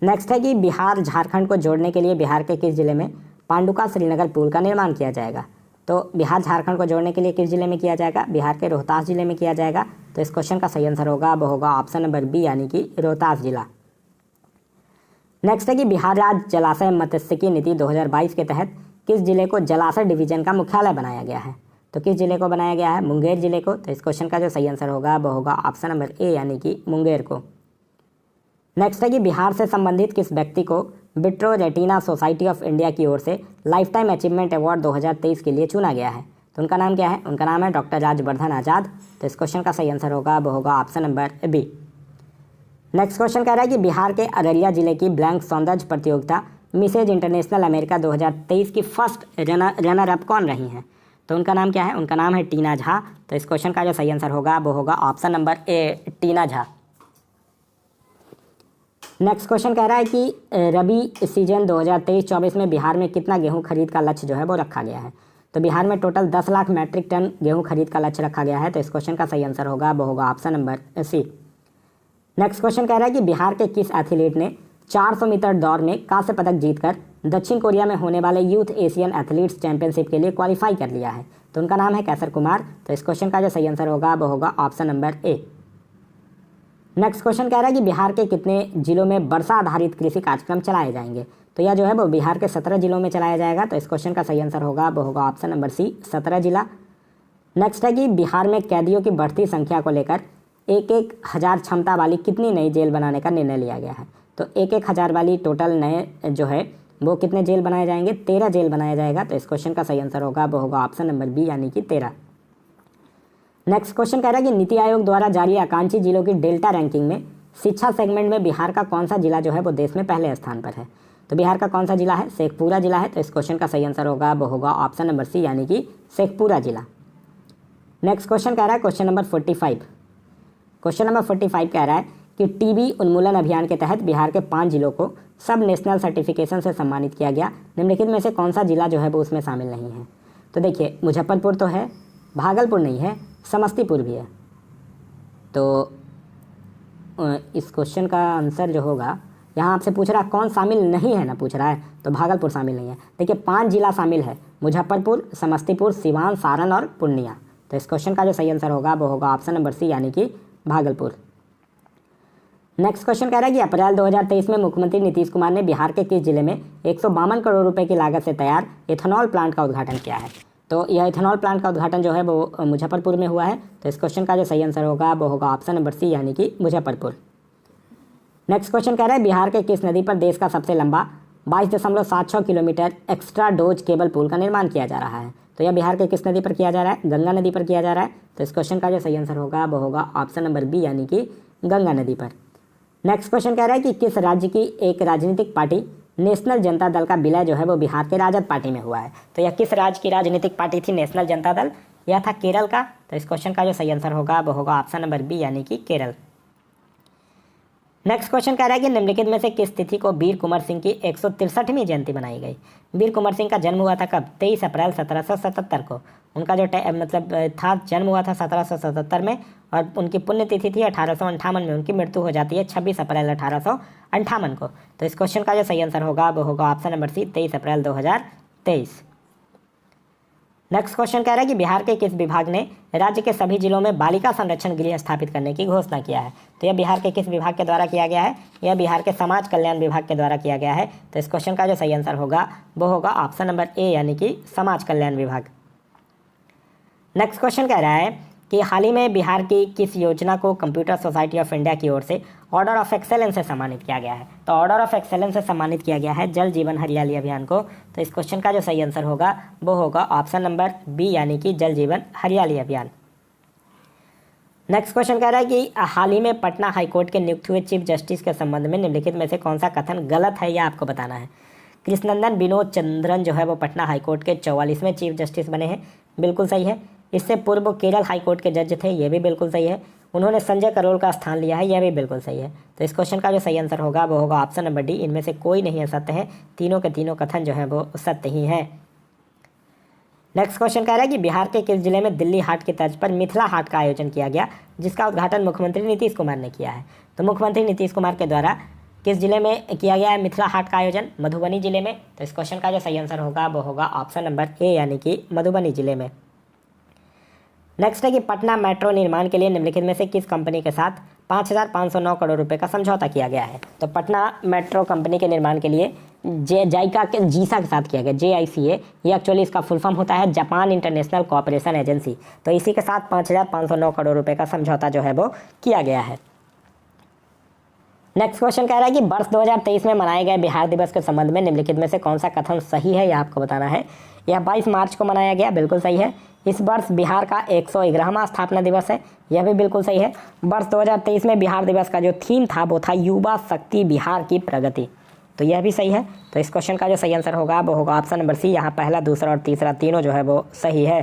नेक्स्ट है कि बिहार झारखंड को जोड़ने के लिए बिहार के किस जिले में पांडुका श्रीनगर पुल का निर्माण किया जाएगा, तो बिहार झारखंड को जोड़ने के लिए किस जिले में किया जाएगा, बिहार के रोहतास जिले में किया जाएगा। तो इस क्वेश्चन का सही आंसर होगा वो होगा ऑप्शन नंबर बी यानी कि रोहतास जिला। नेक्स्ट है कि बिहार राज्य जलाशय मत्स्यिकी नीति 2022 के तहत किस जिले को जलाशय डिवीजन का मुख्यालय बनाया गया है, तो किस जिले को बनाया गया है, मुंगेर जिले को। तो इस क्वेश्चन का जो सही आंसर होगा वो होगा ऑप्शन नंबर ए यानी कि मुंगेर को। नेक्स्ट है कि बिहार से संबंधित किस व्यक्ति को vitro retina society of India की ओर से लाइफ टाइम अचीवमेंट अवार्ड 2023 के लिए चुना गया है, तो उनका नाम क्या है, उनका नाम है डॉक्टर राजवर्धन आजाद। तो इस क्वेश्चन का सही आंसर होगा वो होगा option number B. Next question कह रहा है कि बिहार के अररिया जिले की ब्लैंक सौंदर्य प्रतियोगिता मिसेज इंटरनेशनल अमेरिका 2023 की फर्स्ट रनर अप कौन रही हैं, तो उनका नाम क्या है, उनका नाम है टीना झा। तो इस क्वेश्चन का जो सही आंसर होगा वो होगा option number A Tina Jha. Next question कह रहा है कि रबी सीजन 2023-24 में बिहार में कितना गेहूं खरीद का लक्ष्य जो है वो रखा गया है, तो बिहार में टोटल 10 लाख मैट्रिक टन गेहूं खरीद का लक्ष्य रखा गया है। तो इस क्वेश्चन का सही आंसर होगा वो होगा option number C. Next question कह रहा है कि बिहार के किस एथलीट ने 400 मीटर दौड़ में कांस्य पदक जीतकर दक्षिण कोरिया में होने वाले यूथ एशियन एथलीट्स चैंपियनशिप के लिए क्वालिफाई कर लिया है, तो उनका नाम है कैसर कुमार। तो इस क्वेश्चन का जो सही आंसर होगा वो होगा option number A. Next question कह रहा है कि बिहार के कितने जिलों में वर्षा आधारित कृषि कार्यक्रम चलाए जाएंगे, तो यह जो है वो बिहार के 17 जिलों में चलाया जाएगा। तो इस क्वेश्चन का सही आंसर होगा वो होगा ऑप्शन नंबर सी 17 जिला। नेक्स्ट है कि बिहार में कैदियों की बढ़ती संख्या को लेकर 1,000 क्षमता वाली कितनी नई जेल बनाने का निर्णय लिया गया है, तो 1,000 वाली टोटल नए जो है वो कितने जेल बनाए जाएंगे, 13 जेल बनाया जाएगा। तो इस क्वेश्चन का सही आंसर होगा वो होगा ऑप्शन नंबर बी यानी कि 13। नेक्स्ट क्वेश्चन कह रहा है कि नीति आयोग द्वारा जारी आकांक्षी जिलों की डेल्टा रैंकिंग में शिक्षा सेगमेंट में बिहार का कौन सा जिला जो है वो देश में पहले स्थान पर है, तो बिहार का कौन सा जिला है, शेखपुरा जिला है। तो इस क्वेश्चन का सही आंसर होगा वो होगा ऑप्शन नंबर सी यानी कि शेखपुरा जिला। नेक्स्ट क्वेश्चन कह रहा है क्वेश्चन नंबर 45। क्वेश्चन नंबर 45 कह रहा है कि टीबी उन्मूलन अभियान के तहत बिहार के 5 जिलों को सब नेशनल सर्टिफिकेशन से सम्मानित किया गया, निम्नलिखित में से कौन सा जिला जो है वो उसमें शामिल नहीं है, तो देखिए मुजफ्फरपुर तो है, भागलपुर नहीं है, समस्तीपुर भी है। तो इस क्वेश्चन का आंसर जो होगा, यहाँ आपसे पूछ रहा है कौन शामिल नहीं है ना पूछ रहा है, तो भागलपुर शामिल नहीं है। देखिए 5 जिला शामिल है, मुजफ्फरपुर, समस्तीपुर, सिवान, सारण और पूर्णिया। तो इस क्वेश्चन का जो सही आंसर होगा वो होगा ऑप्शन नंबर सी यानी कि भागलपुर। नेक्स्ट क्वेश्चन कह रहा है कि अप्रैल 2023 में मुख्यमंत्री नीतीश कुमार ने बिहार के किस जिले में 152 करोड़ रुपए की लागत से तैयार इथेनॉल प्लांट का उद्घाटन किया है, तो यह इथेनॉल प्लांट का उद्घाटन जो है वो मुजफ्फरपुर में हुआ है। तो इस क्वेश्चन का जो सही आंसर होगा वो होगा ऑप्शन नंबर सी यानी कि मुजफ्फरपुर। नेक्स्ट क्वेश्चन कह रहा है बिहार के किस नदी पर देश का सबसे लंबा 22.76 किलोमीटर एक्स्ट्रा डोज केबल पुल का निर्माण किया जा रहा है, तो यह बिहार के किस नदी पर किया जा रहा है, गंगा नदी पर किया जा रहा है। तो इस क्वेश्चन का जो सही आंसर होगा वो होगा ऑप्शन नंबर बी यानी कि गंगा नदी पर। नेक्स्ट क्वेश्चन कह रहा है कि किस राज्य की एक राजनीतिक पार्टी नेशनल जनता दल का विलय जो है वो बिहार के राजद पार्टी में हुआ है, तो यह किस राज्य की राजनीतिक पार्टी थी नेशनल जनता दल, यह था केरल का। तो इस क्वेश्चन का जो सही आंसर होगा वो होगा ऑप्शन नंबर बी यानी कि केरल। नेक्स्ट क्वेश्चन कह रहा है कि निम्नलिखित में से किस तिथि को वीर कुंवर सिंह की 163वीं जयंती मनाई गई। वीर कुंवर सिंह का जन्म हुआ था कब? 23 अप्रैल 1777 को। उनका जो मतलब था, जन्म हुआ था 1777 में और उनकी पुण्यतिथि थी 1858 में। उनकी मृत्यु हो जाती है 26 अप्रैल 1858 को। तो इस क्वेश्चन का जो सही आंसर होगा वो होगा ऑप्शन नंबर सी 23 अप्रैल 2023। नेक्स्ट क्वेश्चन कह रहा है कि बिहार के किस विभाग ने राज्य के सभी जिलों में बालिका संरक्षण गृह स्थापित करने की घोषणा किया है। तो यह बिहार के किस विभाग के द्वारा किया गया है? यह बिहार के समाज कल्याण विभाग के द्वारा किया गया है। तो इस क्वेश्चन का जो सही आंसर होगा वो होगा ऑप्शन नंबर ए यानी कि समाज कल्याण विभाग। नेक्स्ट क्वेश्चन कह रहा है कि हाल ही में बिहार की किस योजना को कंप्यूटर सोसाइटी ऑफ इंडिया की ओर से ऑर्डर ऑफ एक्सेलेंस से सम्मानित किया गया है। तो ऑर्डर ऑफ एक्सेलेंस से सम्मानित किया गया है जल जीवन हरियाली अभियान को। तो इस क्वेश्चन का जो सही आंसर होगा वो होगा ऑप्शन नंबर बी यानी कि जल जीवन हरियाली अभियान। नेक्स्ट क्वेश्चन कह रहा है कि हाल ही में पटना हाईकोर्ट के नियुक्त हुए चीफ जस्टिस के संबंध में निम्नलिखित में से कौन सा कथन गलत है यह आपको बताना है। कृष्णनंदन विनोद चंद्रन जो है वो पटना हाईकोर्ट के 44वें चीफ जस्टिस बने हैं, बिल्कुल सही है। इससे पूर्व केरल हाईकोर्ट के जज थे, ये भी बिल्कुल सही है। उन्होंने संजय करोल का स्थान लिया है, यह भी बिल्कुल सही है। तो इस क्वेश्चन का जो सही आंसर होगा वो होगा ऑप्शन नंबर डी। इनमें से कोई नहीं असत्य है, तीनों के तीनों कथन जो है वो सत्य ही है। नेक्स्ट क्वेश्चन कह रहा है कि बिहार के किस जिले में दिल्ली हाट की तर्ज पर मिथिला हाट का आयोजन किया गया, जिसका उद्घाटन मुख्यमंत्री नीतीश कुमार ने किया है। तो मुख्यमंत्री नीतीश कुमार के द्वारा किस जिले में किया गया है मिथिला हाट का आयोजन? मधुबनी जिले में। तो इस क्वेश्चन का जो सही आंसर होगा वो होगा ऑप्शन नंबर ए यानी कि मधुबनी जिले में। नेक्स्ट है कि पटना मेट्रो निर्माण के लिए निम्नलिखित में से किस कंपनी के साथ 5,509 करोड़ रुपए का समझौता किया गया है। तो पटना मेट्रो कंपनी के निर्माण के लिए जाइका के जीसा के साथ किया गया, JICA, ये एक्चुअली इसका फुल फॉर्म होता है जापान इंटरनेशनल कोऑपरेशन एजेंसी। तो इसी के साथ 5,509 करोड़ रुपए का समझौता जो है वो किया गया है। नेक्स्ट क्वेश्चन कह रहा है कि वर्ष 2023 में मनाए गए बिहार दिवस के संबंध में निम्नलिखित में से कौन सा कथन सही है यह आपको बताना है। यह 22 मार्च को मनाया गया, बिल्कुल सही है। इस वर्ष बिहार का 111वां स्थापना दिवस है, यह भी बिल्कुल सही है। वर्ष 2023 में बिहार दिवस का जो थीम था वो था युवा शक्ति बिहार की प्रगति, तो यह भी सही है। तो इस क्वेश्चन का जो सही आंसर होगा वो होगा ऑप्शन नंबर सी। यहाँ पहला, दूसरा और तीसरा तीनों जो है वो सही है।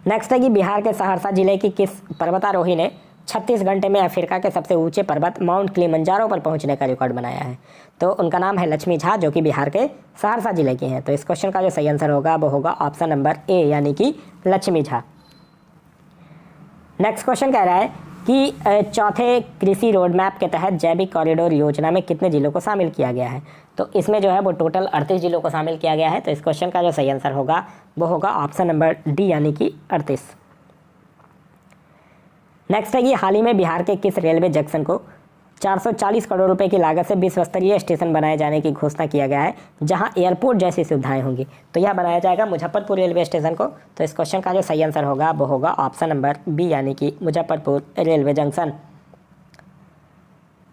नेक्स्ट है कि बिहार के सहरसा जिले की किस पर्वतारोही ने 36 घंटे में अफ्रीका के सबसे ऊंचे पर्वत माउंट किलिमंजारो पर पहुंचने का रिकॉर्ड बनाया है। तो उनका नाम है लक्ष्मी झा, जो कि बिहार के सहरसा जिले की हैं। तो इस क्वेश्चन का जो सही आंसर होगा वो होगा ऑप्शन नंबर ए यानी कि लक्ष्मी झा। नेक्स्ट क्वेश्चन कह रहा है कि चौथे कृषि रोड मैप के तहत जैविक कॉरिडोर योजना में कितने जिलों को शामिल किया गया है। तो इसमें जो है वो टोटल 38 जिलों को शामिल किया गया है। तो इस क्वेश्चन का जो सही आंसर होगा वो होगा ऑप्शन नंबर डी यानी कि 38। नेक्स्ट है कि हाल ही में बिहार के किस रेलवे जंक्शन को 440 करोड़ रुपए की लागत से विश्व स्तरीय स्टेशन बनाए जाने की घोषणा किया गया है, जहां एयरपोर्ट जैसी सुविधाएं होंगी। तो यह बनाया जाएगा मुजफ्फरपुर रेलवे स्टेशन को। तो इस क्वेश्चन का जो सही आंसर होगा वो होगा ऑप्शन नंबर बी यानी कि Muzaffarpur railway junction.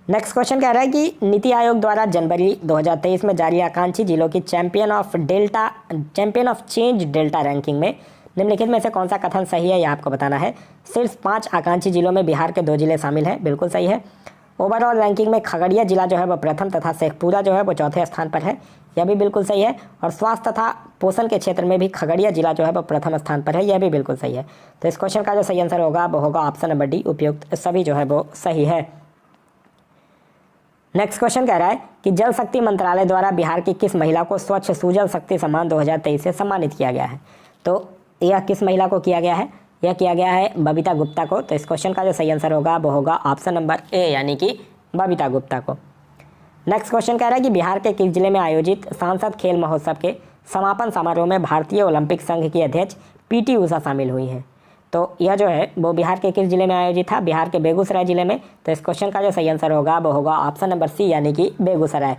Next question कह रहा है कि नीति आयोग द्वारा जनवरी 2023 में जारी आकांक्षी जिलों की champion of change delta ranking में निम्नलिखित में से कौन सा कथन सही है यह आपको बताना है। सिर्फ 5 आकांक्षी जिलों में बिहार के 2 जिले शामिल हैं, बिल्कुल सही है। ओवरऑल रैंकिंग में खगड़िया जिला जो है वो प्रथम तथा शेखपुरा जो है वो चौथे स्थान पर है, यह भी बिल्कुल सही है। और स्वास्थ्य तथा पोषण के क्षेत्र में भी खगड़िया जिला जो है वो प्रथम स्थान पर है, यह भी बिल्कुल सही है। तो इस क्वेश्चन का जो सही आंसर होगा वो होगा ऑप्शन नंबर डी, उपयुक्त सभी जो है वो सही है। नेक्स्ट क्वेश्चन कह रहा है कि जल शक्ति मंत्रालय द्वारा बिहार की किस महिला को स्वच्छ सुजल शक्ति सम्मान 2023 से सम्मानित किया गया है। तो यह किस महिला को किया गया है? यह किया गया है बबीता गुप्ता को। तो इस क्वेश्चन का जो सही आंसर होगा वो होगा ऑप्शन नंबर ए यानी कि बबीता गुप्ता को। नेक्स्ट क्वेश्चन कह रहा है कि बिहार के किस जिले में आयोजित सांसद खेल महोत्सव के समापन समारोह में भारतीय ओलंपिक संघ की अध्यक्ष PT उषा शामिल हुई हैं। तो यह जो है वो बिहार के किस जिले में आयोजित था? बिहार के बेगूसराय जिले में। तो इस क्वेश्चन का जो सही आंसर होगा वो होगा ऑप्शन नंबर सी यानी कि बेगूसराय।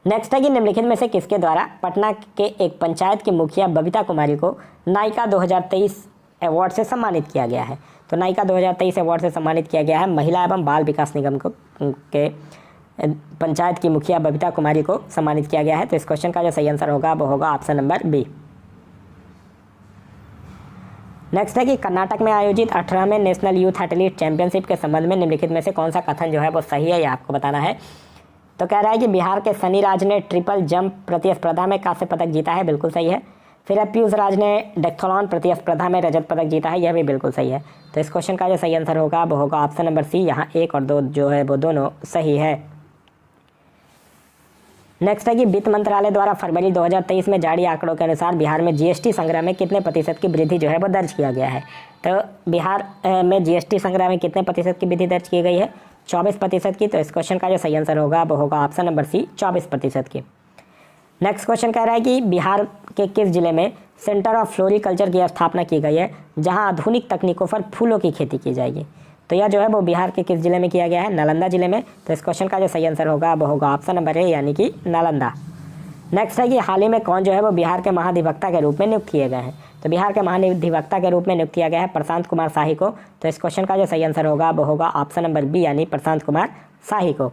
नेक्स्ट है कि निम्नलिखित में से किसके द्वारा पटना के एक पंचायत की मुखिया बबीता कुमारी को नायिका 2023 अवार्ड से सम्मानित किया गया है। तो नायिका 2023 अवार्ड से सम्मानित किया गया है महिला एवं बाल विकास निगम के पंचायत की मुखिया बबीता कुमारी को सम्मानित किया गया है। तो इस क्वेश्चन का जो सही आंसर होगा वो होगा ऑप्शन नंबर बी। नेक्स्ट है कि कर्नाटक में आयोजित 18वें नेशनल यूथ एथलीट चैंपियनशिप के संबंध में निम्नलिखित में से कौन सा कथन जो है वो सही है, यह आपको बताना है। तो कह रहा है कि बिहार के सनी राज ने ट्रिपल जंप प्रतिस्पर्धा में कांस्य पदक जीता है, बिल्कुल सही है। फिर है पीयूष राज ने डेक्थलॉन प्रतिस्पर्धा में रजत पदक जीता है, यह भी बिल्कुल सही है। तो इस क्वेश्चन का जो सही आंसर होगा वो होगा ऑप्शन नंबर सी, यहाँ 1 और 2 जो है वो दोनों सही है। नेक्स्ट है कि वित्त मंत्रालय द्वारा फरवरी 2023 में जारी आंकड़ों के अनुसार बिहार में जीएसटी संग्रह में कितने प्रतिशत की वृद्धि जो है वो दर्ज किया गया है। तो बिहार में जीएसटी संग्रह में कितने प्रतिशत की वृद्धि दर्ज की गई है, 24% की। तो इस क्वेश्चन का जो सही आंसर होगा वो होगा ऑप्शन नंबर सी, 24% की। नेक्स्ट क्वेश्चन कह रहा है कि बिहार के किस जिले में सेंटर ऑफ फ्लोरिकल्चर की स्थापना की गई है, जहां आधुनिक तकनीकों पर फूलों की खेती की जाएगी। तो यह जो है वो बिहार के किस जिले में किया गया है, नालंदा जिले में। तो इस क्वेश्चन का जो सही आंसर होगा वो होगा ऑप्शन नंबर ए, यानी कि नालंदा। नेक्स्ट है कि हाल ही में कौन जो है वो बिहार के महाधिवक्ता के रूप में नियुक्त किए गए हैं। तो बिहार के महाधिवक्ता के रूप में नियुक्त किया गया है प्रशांत कुमार शाही को। तो इस क्वेश्चन का जो सही आंसर होगा वो होगा ऑप्शन नंबर बी, यानी प्रशांत कुमार शाही को।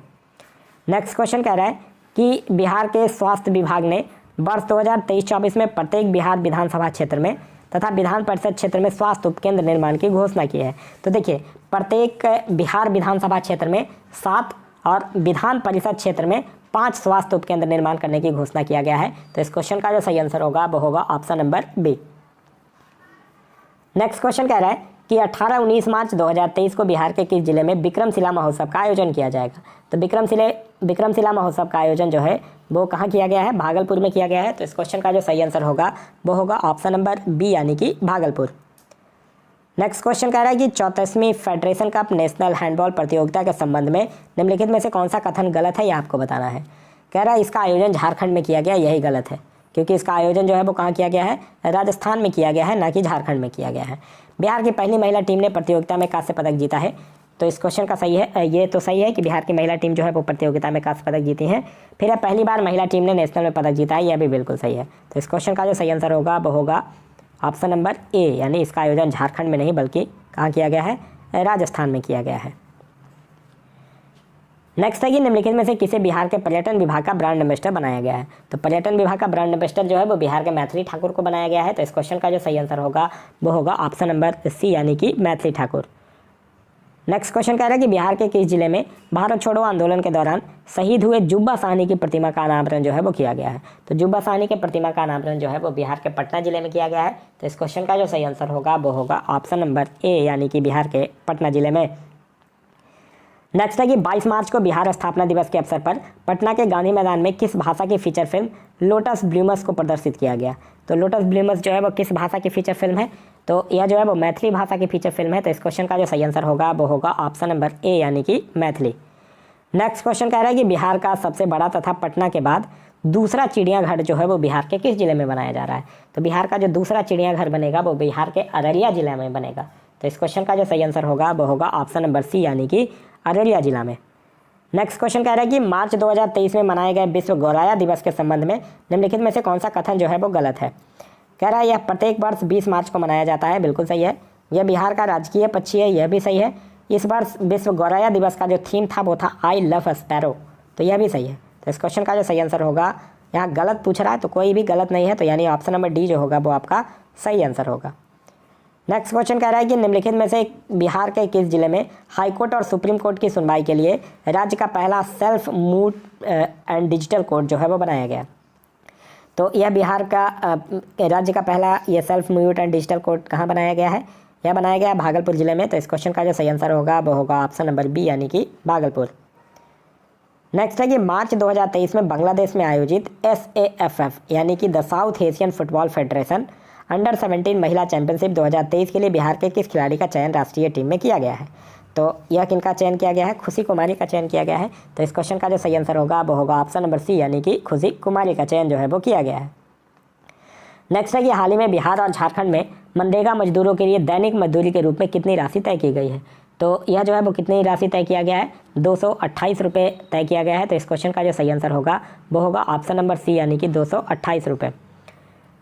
नेक्स्ट क्वेश्चन कह रहा है कि बिहार के स्वास्थ्य विभाग ने वर्ष 2023-24 में प्रत्येक बिहार विधानसभा क्षेत्र में तथा विधान परिषद क्षेत्र में स्वास्थ्य उपकेंद्र निर्माण की घोषणा की है। तो देखिए, प्रत्येक बिहार विधानसभा क्षेत्र में 7 और विधान परिषद क्षेत्र में 5 स्वास्थ्य उपकेंद्र निर्माण करने की घोषणा किया गया है। तो इस क्वेश्चन का जो सही आंसर होगा वो होगा option number B. Next question कह रहा है कि 18-19 मार्च 2023 को बिहार के किस जिले में विक्रमशिला महोत्सव का आयोजन किया जाएगा। तो विक्रमशिला महोत्सव का आयोजन जो है वो कहाँ किया गया है, भागलपुर में किया गया है। तो इस क्वेश्चन का जो सही आंसर होगा वो होगा ऑप्शन नंबर बी, यानी कि भागलपुर। नेक्स्ट क्वेश्चन कह रहा है कि 34वीं फेडरेशन कप नेशनल हैंडबॉल प्रतियोगिता के संबंध में निम्नलिखित में से कौन सा कथन गलत है, यह आपको बताना है। कह रहा है इसका आयोजन झारखंड में किया गया, यही गलत है, क्योंकि इसका आयोजन जो है वो कहाँ किया गया है, राजस्थान में किया गया है, ना कि झारखंड में किया गया है। बिहार की पहली महिला टीम ने प्रतियोगिता में कांस्य पदक जीता है। तो इस क्वेश्चन का सही है, ये तो सही है कि बिहार की महिला टीम जो है वो प्रतियोगिता में कांस्य पदक जीती है। फिर पहली बार महिला टीम ने नेशनल में पदक जीता है, यह भी बिल्कुल सही है। तो इस क्वेश्चन का जो सही आंसर होगा वो होगा ऑप्शन नंबर ए, यानी इसका आयोजन झारखंड में नहीं बल्कि कहाँ किया गया है, राजस्थान में किया गया है। नेक्स्ट है कि निम्नलिखित में से किसे बिहार के पर्यटन विभाग का ब्रांड एम्बेसडर बनाया गया है। तो पर्यटन विभाग का ब्रांड एम्बेसडर जो है वो बिहार के मैथिली ठाकुर को बनाया गया है। तो इस क्वेश्चन का जो सही आंसर होगा वो होगा ऑप्शन नंबर सी, यानी कि मैथिली ठाकुर। नेक्स्ट क्वेश्चन कह रहा है कि बिहार के किस जिले में भारत छोड़ो आंदोलन के दौरान शहीद हुए जुब्बा साहनी की प्रतिमा का अनावरण जो है वो किया गया है। तो जुब्बा साहनी की प्रतिमा का अनावरण जो है वो बिहार के पटना जिले में किया गया है। तो इस क्वेश्चन का जो सही आंसर होगा वो होगा ऑप्शन नंबर ए, यानी कि बिहार के पटना जिले में। नेक्स्ट है कि 22 मार्च को बिहार स्थापना दिवस के अवसर पर पटना के गांधी मैदान में किस भाषा की फीचर फिल्म लोटस ब्लूमस को प्रदर्शित किया गया। तो लोटस ब्लूमस जो है वो किस भाषा की फीचर फिल्म है, तो यह जो है वो मैथिली भाषा की फीचर फिल्म है। तो इस क्वेश्चन का जो सही आंसर होगा वो होगा ऑप्शन नंबर ए, यानी कि मैथिली। नेक्स्ट क्वेश्चन कह रहा है कि बिहार का सबसे बड़ा तथा पटना के बाद दूसरा चिड़ियाघर जो है वो बिहार के किस जिले में बनाया जा रहा है। तो बिहार का जो दूसरा चिड़ियाघर बनेगा वो बिहार के अररिया जिले में बनेगा। तो इस क्वेश्चन का जो सही आंसर होगा वो होगा ऑप्शन नंबर सी, यानी कि अररिया जिला में। नेक्स्ट क्वेश्चन कह रहा है कि मार्च 2023 में मनाए गए विश्व गौराया दिवस के संबंध में निम्नलिखित में से कौन सा कथन जो है वो गलत है। कह रहा है यह प्रत्येक वर्ष 20 मार्च को मनाया जाता है, बिल्कुल सही है। यह बिहार का राजकीय पक्षी है, यह भी सही है। इस वर्ष विश्व गौराया दिवस का जो थीम था वो था आई लव स्पैरो, तो यह भी सही है। तो इस क्वेश्चन का जो सही आंसर होगा, यहाँ गलत पूछ रहा है तो कोई भी गलत नहीं है, तो यानी ऑप्शन नंबर डी जो होगा वो आपका सही आंसर होगा। नेक्स्ट क्वेश्चन कह रहा है कि निम्नलिखित में से बिहार के किस जिले में हाईकोर्ट और सुप्रीम कोर्ट की सुनवाई के लिए राज्य का पहला self move and digital court जो है वो बनाया गया। तो यह बिहार का राज्य का पहला ये self move and digital court कहाँ बनाया गया है, यह बनाया गया भागलपुर जिले में। तो इस क्वेश्चन का जो सही आंसर होगा वो होगा ऑप्शन नंबर बी, यानी कि भागलपुर। नेक्स्ट है कि मार्च 2023 में बांग्लादेश में आयोजित SAFF यानी कि the south Asian football federation under 17 महिला चैंपियनशिप 2023 के लिए बिहार के किस खिलाड़ी का चयन राष्ट्रीय टीम में किया गया है। तो यह किनका चयन किया गया है, खुशी कुमारी का चयन किया गया है। तो इस क्वेश्चन का जो सही आंसर होगा वो होगा ऑप्शन नंबर सी, यानी कि खुशी कुमारी का चयन जो है वो किया गया है। नेक्स्ट है कि हाल ही में बिहार और झारखंड में मनरेगा मजदूरों के लिए दैनिक मजदूरी के रूप में कितनी राशि तय की गई है। तो यह जो है वो कितनी राशि तय किया गया है, 228 रुपये तय किया गया है। तो इस क्वेश्चन का जो सही आंसर होगा वो होगा ऑप्शन नंबर सी, यानी कि 228 रुपये।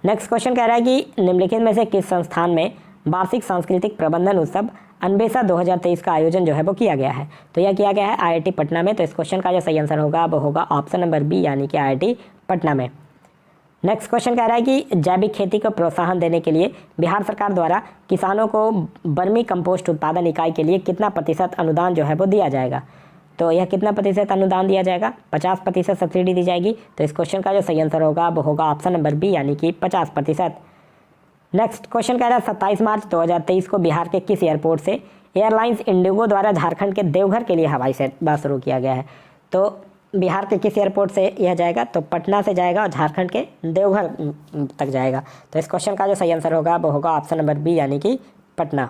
नेक्स्ट क्वेश्चन कह रहा है कि निम्नलिखित में से किस संस्थान में वार्षिक सांस्कृतिक प्रबंधन उत्सव अन्वेषा 2023 का आयोजन जो है वो किया गया है। तो यह किया गया है IIT पटना में। तो इस क्वेश्चन का जो सही आंसर होगा वो होगा ऑप्शन नंबर बी, यानी कि IIT पटना में। नेक्स्ट क्वेश्चन कह रहा है कि जैविक खेती को प्रोत्साहन देने के लिए बिहार सरकार द्वारा किसानों को बर्मी कंपोस्ट उत्पादन इकाई के लिए कितना प्रतिशत अनुदान जो है वो दिया जाएगा। तो यह कितना प्रतिशत अनुदान दिया जाएगा? 50% सब्सिडी दी जाएगी। तो इस क्वेश्चन का जो सही आंसर होगा वो होगा ऑप्शन नंबर बी यानी कि 50%। नेक्स्ट क्वेश्चन कह रहा है 27 मार्च 2023 को बिहार के किस एयरपोर्ट से एयरलाइंस इंडिगो द्वारा झारखंड के देवघर के लिए हवाई सेवा शुरू किया गया है? तो बिहार के किस एयरपोर्ट से यह जाएगा? तो पटना से जाएगा और झारखंड के देवघर तक जाएगा। तो इस क्वेश्चन का जो सही आंसर होगा वो होगा ऑप्शन नंबर बी यानी कि पटना।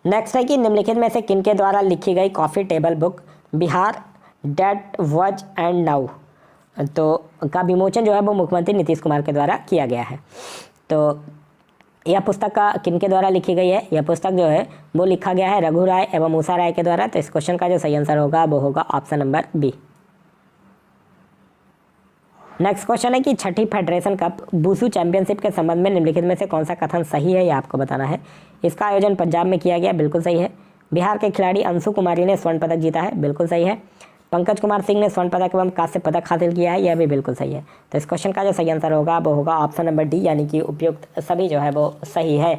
नेक्स्ट है कि निम्नलिखित में से किनके द्वारा लिखी गई coffee table book Bihar that was and now तो का विमोचन जो है वो मुख्यमंत्री नीतीश कुमार के द्वारा किया गया है? तो यह पुस्तक का किनके द्वारा लिखी गई है? यह पुस्तक जो है वो लिखा गया है रघु राय एवं उषा राय के द्वारा। तो इस क्वेश्चन का जो सही आंसर होगा वो होगा option number B. Next question है कि छठी फेडरेशन कप वुशु चैंपियनशिप के संबंध में निम्नलिखित में से कौन सा कथन सही है, यह आपको बताना है। इसका आयोजन पंजाब में किया गया, बिल्कुल सही है। बिहार के खिलाड़ी अंशु कुमारी ने स्वर्ण पदक जीता है, बिल्कुल सही है। पंकज कुमार सिंह ने स्वर्ण पदक एवं कांस्य पदक हासिल किया है, यह भी बिल्कुल सही है। तो इस क्वेश्चन का जो सही आंसर होगा वो होगा ऑप्शन नंबर डी यानी कि उपयुक्त सभी जो है वो सही है।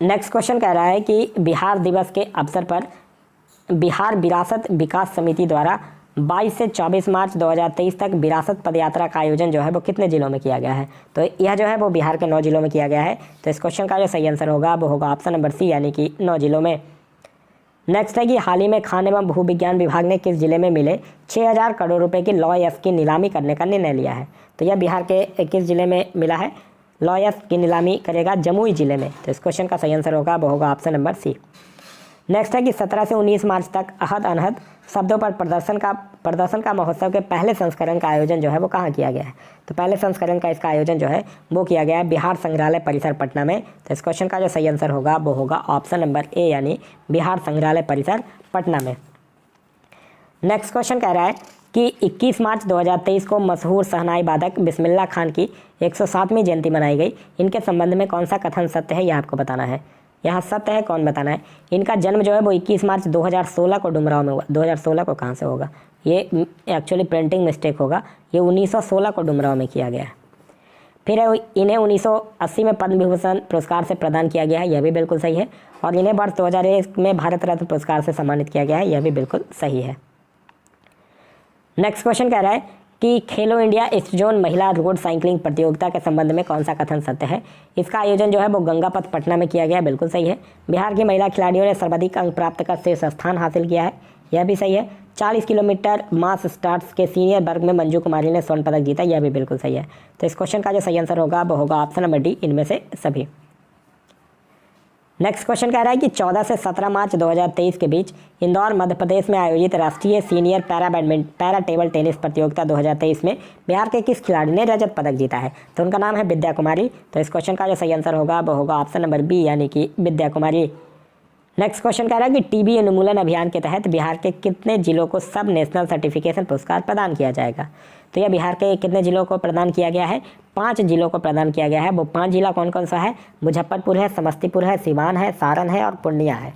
नेक्स्ट क्वेश्चन कह रहा है कि बिहार दिवस के अवसर पर बिहार विरासत विकास समिति द्वारा 22 से 24 मार्च 2023 तक विरासत पदयात्रा का आयोजन जो है वो कितने जिलों में किया गया है? तो यह जो है वो बिहार के 9 जिलों में किया गया है। तो इस क्वेश्चन का जो सही आंसर होगा वो होगा ऑप्शन नंबर सी यानी कि 9 जिलों में। नेक्स्ट है कि हाल ही में खान एवं भूविज्ञान विभाग ने किस जिले में मिले 6000 करोड़ रुपए की लॉ एफ की नीलामी करने का निर्णय लिया है? तो यह बिहार के किस जिले में मिला है? लॉ एफ की नीलामी करेगा जमुई जिले में। तो इस क्वेश्चन का सही आंसर होगा वो होगा ऑप्शन नंबर सी। नेक्स्ट है कि 17 से 19 मार्च तक अहद अनहद शब्दों पर प्रदर्शन का महोत्सव के पहले संस्करण का आयोजन जो है वो कहाँ किया गया है? तो पहले संस्करण का इसका आयोजन जो है वो किया गया है बिहार संग्रहालय परिसर पटना में। तो इस क्वेश्चन का जो सही आंसर होगा वो होगा ऑप्शन नंबर ए यानी बिहार संग्रहालय परिसर पटना में। नेक्स्ट क्वेश्चन कह रहा है कि 21 मार्च 2023 को मशहूर शहनाई वादक बिस्मिल्लाह खान की 107वीं जयंती मनाई गई। इनके संबंध में कौन सा कथन सत्य है, यह आपको बताना है। यहाँ सत्य है, कौन बताना है? इनका जन्म जो है वो 21 मार्च 2016 को डुमराव में हुआ। 2016 को कहाँ से होगा? ये एक्चुअली प्रिंटिंग मिस्टेक होगा, ये 1916 को डुमराव में किया गया है। फिर इन्हें 1980 में पद्म विभूषण पुरस्कार से प्रदान किया गया है, यह भी बिल्कुल सही है। और इन्हें वर्ष 2001 में भारत रत्न पुरस्कार से सम्मानित किया गया है, यह भी बिल्कुल सही है। नेक्स्ट क्वेश्चन कह रहा है कि खेलो इंडिया ईस्ट जोन महिला रोड साइकिलिंग प्रतियोगिता के संबंध में कौन सा कथन सत्य है? इसका आयोजन जो है वो गंगापथ पटना में किया गया, बिल्कुल सही है। बिहार की महिला खिलाड़ियों ने सर्वाधिक अंक प्राप्त कर शीर्ष स्थान हासिल किया है, यह भी सही है। 40 किलोमीटर मास स्टार्ट्स के सीनियर वर्ग में मंजू कुमारी ने स्वर्ण पदक जीता, यह भी बिल्कुल सही है। तो इस क्वेश्चन का जो सही आंसर होगा वो होगा ऑप्शन नंबर डी, इनमें से सभी। नेक्स्ट क्वेश्चन कह रहा है कि 14 से 17 मार्च 2023 के बीच इंदौर मध्य प्रदेश में आयोजित राष्ट्रीय सीनियर पैरा टेबल टेनिस प्रतियोगिता 2023 में बिहार के किस खिलाड़ी ने रजत पदक जीता है? तो उनका नाम है विद्या कुमारी। तो इस क्वेश्चन का जो सही आंसर होगा वो होगा ऑप्शन नंबर बी यानी कि विद्या कुमारी। नेक्स्ट क्वेश्चन कह रहा है कि टीबी उन्मूलन अभियान के तहत बिहार के कितने जिलों को सब नेशनल सर्टिफिकेशन पुरस्कार प्रदान किया जाएगा? तो यह बिहार के कितने जिलों को प्रदान किया गया है? 5 जिलों को प्रदान किया गया है। वो 5 जिला कौन कौन सा है? मुजफ्फरपुर है, समस्तीपुर है, सिवान है, सारण है और पूर्णिया है।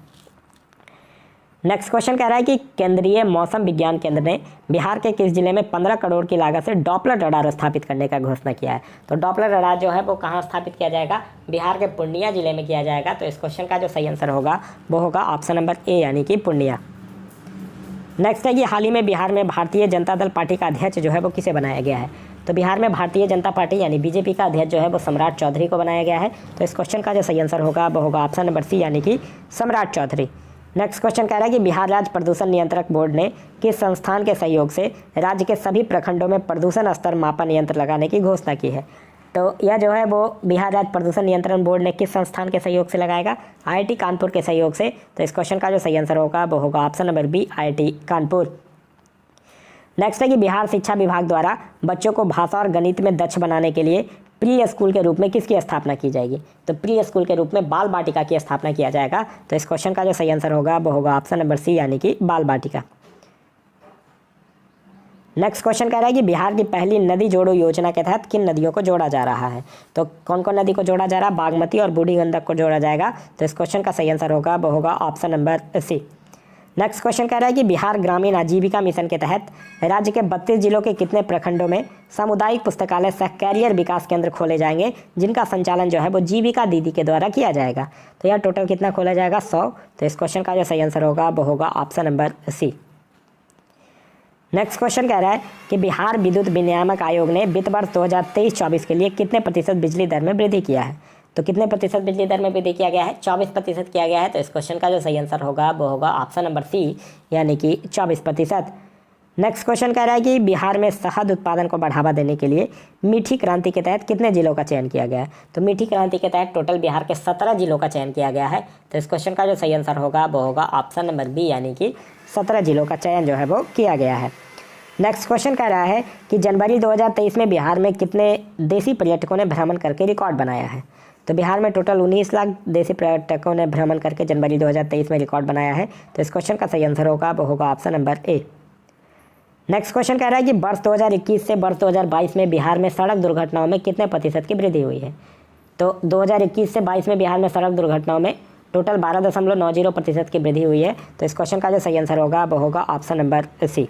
नेक्स्ट क्वेश्चन कह रहा है कि केंद्रीय मौसम विज्ञान केंद्र ने बिहार के किस जिले में 15 करोड़ की लागत से डॉपलर रडार स्थापित करने का घोषणा किया है? तो डॉपलर रडार जो है वो कहाँ स्थापित किया जाएगा? बिहार के पूर्णिया जिले में किया जाएगा। तो इस क्वेश्चन का जो सही आंसर होगा वो होगा ऑप्शन नंबर ए यानी कि पूर्णिया। नेक्स्ट है कि हाल ही में बिहार में भारतीय जनता दल पार्टी का अध्यक्ष जो है वो किसे बनाया गया है? तो बिहार में भारतीय जनता पार्टी यानी बीजेपी का अध्यक्ष जो है वो सम्राट चौधरी को बनाया गया है। तो इस क्वेश्चन का जो सही आंसर होगा वो होगा ऑप्शन नंबर सी यानी कि सम्राट चौधरी। नेक्स्ट क्वेश्चन कह रहा है कि बिहार राज्य प्रदूषण नियंत्रक बोर्ड ने किस संस्थान के सहयोग से राज्य के सभी प्रखंडों में प्रदूषण स्तर मापन यंत्र लगाने की घोषणा की है? तो यह जो है वो बिहार राज्य प्रदूषण नियंत्रण बोर्ड ने किस संस्थान के सहयोग से लगाएगा? आईआईटी कानपुर के सहयोग से। तो इस क्वेश्चन का जो सही आंसर होगा वो होगा option number B IIT Kanpur. Next है कि बिहार शिक्षा विभाग द्वारा बच्चों को भाषा और गणित में दक्ष बनाने के लिए प्री स्कूल के रूप में किसकी स्थापना की जाएगी? तो प्री स्कूल के रूप में बाल बाटिका की स्थापना किया जाएगा। तो इस क्वेश्चन का जो सही आंसर होगा वो होगा ऑप्शन नंबर सी यानी कि बाल बाटिका। नेक्स्ट क्वेश्चन कह रहा है कि बिहार की पहली नदी जोड़ो योजना के तहत किन नदियों को जोड़ा जा रहा है? तो कौन कौन नदी को जोड़ा जा रहा है? बागमती और बूढ़ी गंडक को जोड़ा जाएगा। तो इस क्वेश्चन का सही आंसर होगा वो होगा option number C. Next question कह रहा है कि बिहार ग्रामीण आजीविका मिशन के तहत राज्य के 32 जिलों के कितने प्रखंडों में सामुदायिक पुस्तकालय सह कैरियर विकास केंद्र खोले जाएंगे, जिनका संचालन जो है वो जीविका दीदी के द्वारा किया जाएगा। तो यार टोटल कितना खोला जाएगा? 100। तो इस क्वेश्चन का जो सही आंसर होगा वो होगा option number C. Next question कह रहा है कि बिहार विद्युत विनियामक आयोग ने वित्त वर्ष 2023-24 के लिए कितने प्रतिशत बिजली दर में वृद्धि किया है? तो कितने प्रतिशत बिजली दर में वृद्धि किया गया है? 24% किया गया है। तो इस क्वेश्चन का जो सही आंसर होगा वो होगा ऑप्शन नंबर सी, यानी कि 24%। नेक्स्ट क्वेश्चन कह रहा है कि बिहार में शहद उत्पादन को बढ़ावा देने के लिए मीठी क्रांति के तहत कितने जिलों का चयन किया गया है? तो मीठी क्रांति के तहत टोटल बिहार के 17 जिलों का चयन किया गया है। तो इस क्वेश्चन का जो सही आंसर होगा वो होगा ऑप्शन नंबर बी, यानी कि 17 जिलों का चयन जो है वो किया गया है। नेक्स्ट क्वेश्चन कह रहा है कि जनवरी 2023 में बिहार में कितने देशी पर्यटकों ने भ्रमण करके रिकॉर्ड बनाया है? तो बिहार में टोटल 19 लाख देशी पर्यटकों ने भ्रमण करके जनवरी 2023 में रिकॉर्ड बनाया है। तो इस क्वेश्चन का सही आंसर होगा वो होगा option number A. Next question कह रहा है कि वर्ष 2021 से वर्ष 2022 में बिहार में सड़क दुर्घटनाओं में कितने प्रतिशत की वृद्धि हुई है? तो 2021 से 22 में बिहार में सड़क दुर्घटनाओं में टोटल 12.90% की वृद्धि हुई है। तो इस क्वेश्चन का जो सही आंसर होगा वो होगा option number C.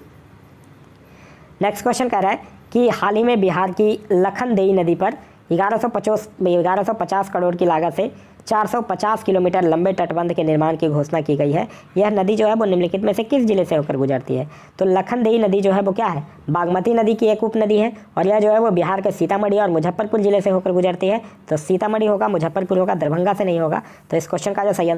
Next question कह रहा है कि हाल ही में बिहार की लखनदेई नदी पर 1150 करोड़ की लागत से 450 किलोमीटर लंबे तटबंध के निर्माण की घोषणा की गई है। यह नदी जो है वो निम्नलिखित में से किस जिले से होकर गुजरती है? तो लखनदेई नदी जो है वो क्या है? बागमती नदी की एक उपनदी है और यह जो है वो बिहार के सीतामढ़ी और मुजफ्फरपुर जिले से होकर गुजरती है। तो सीतामढ़ी होगा, मुजफ्फरपुर होगा, दरभंगा से नहीं होगा। तो इस क्वेश्चन का जो सही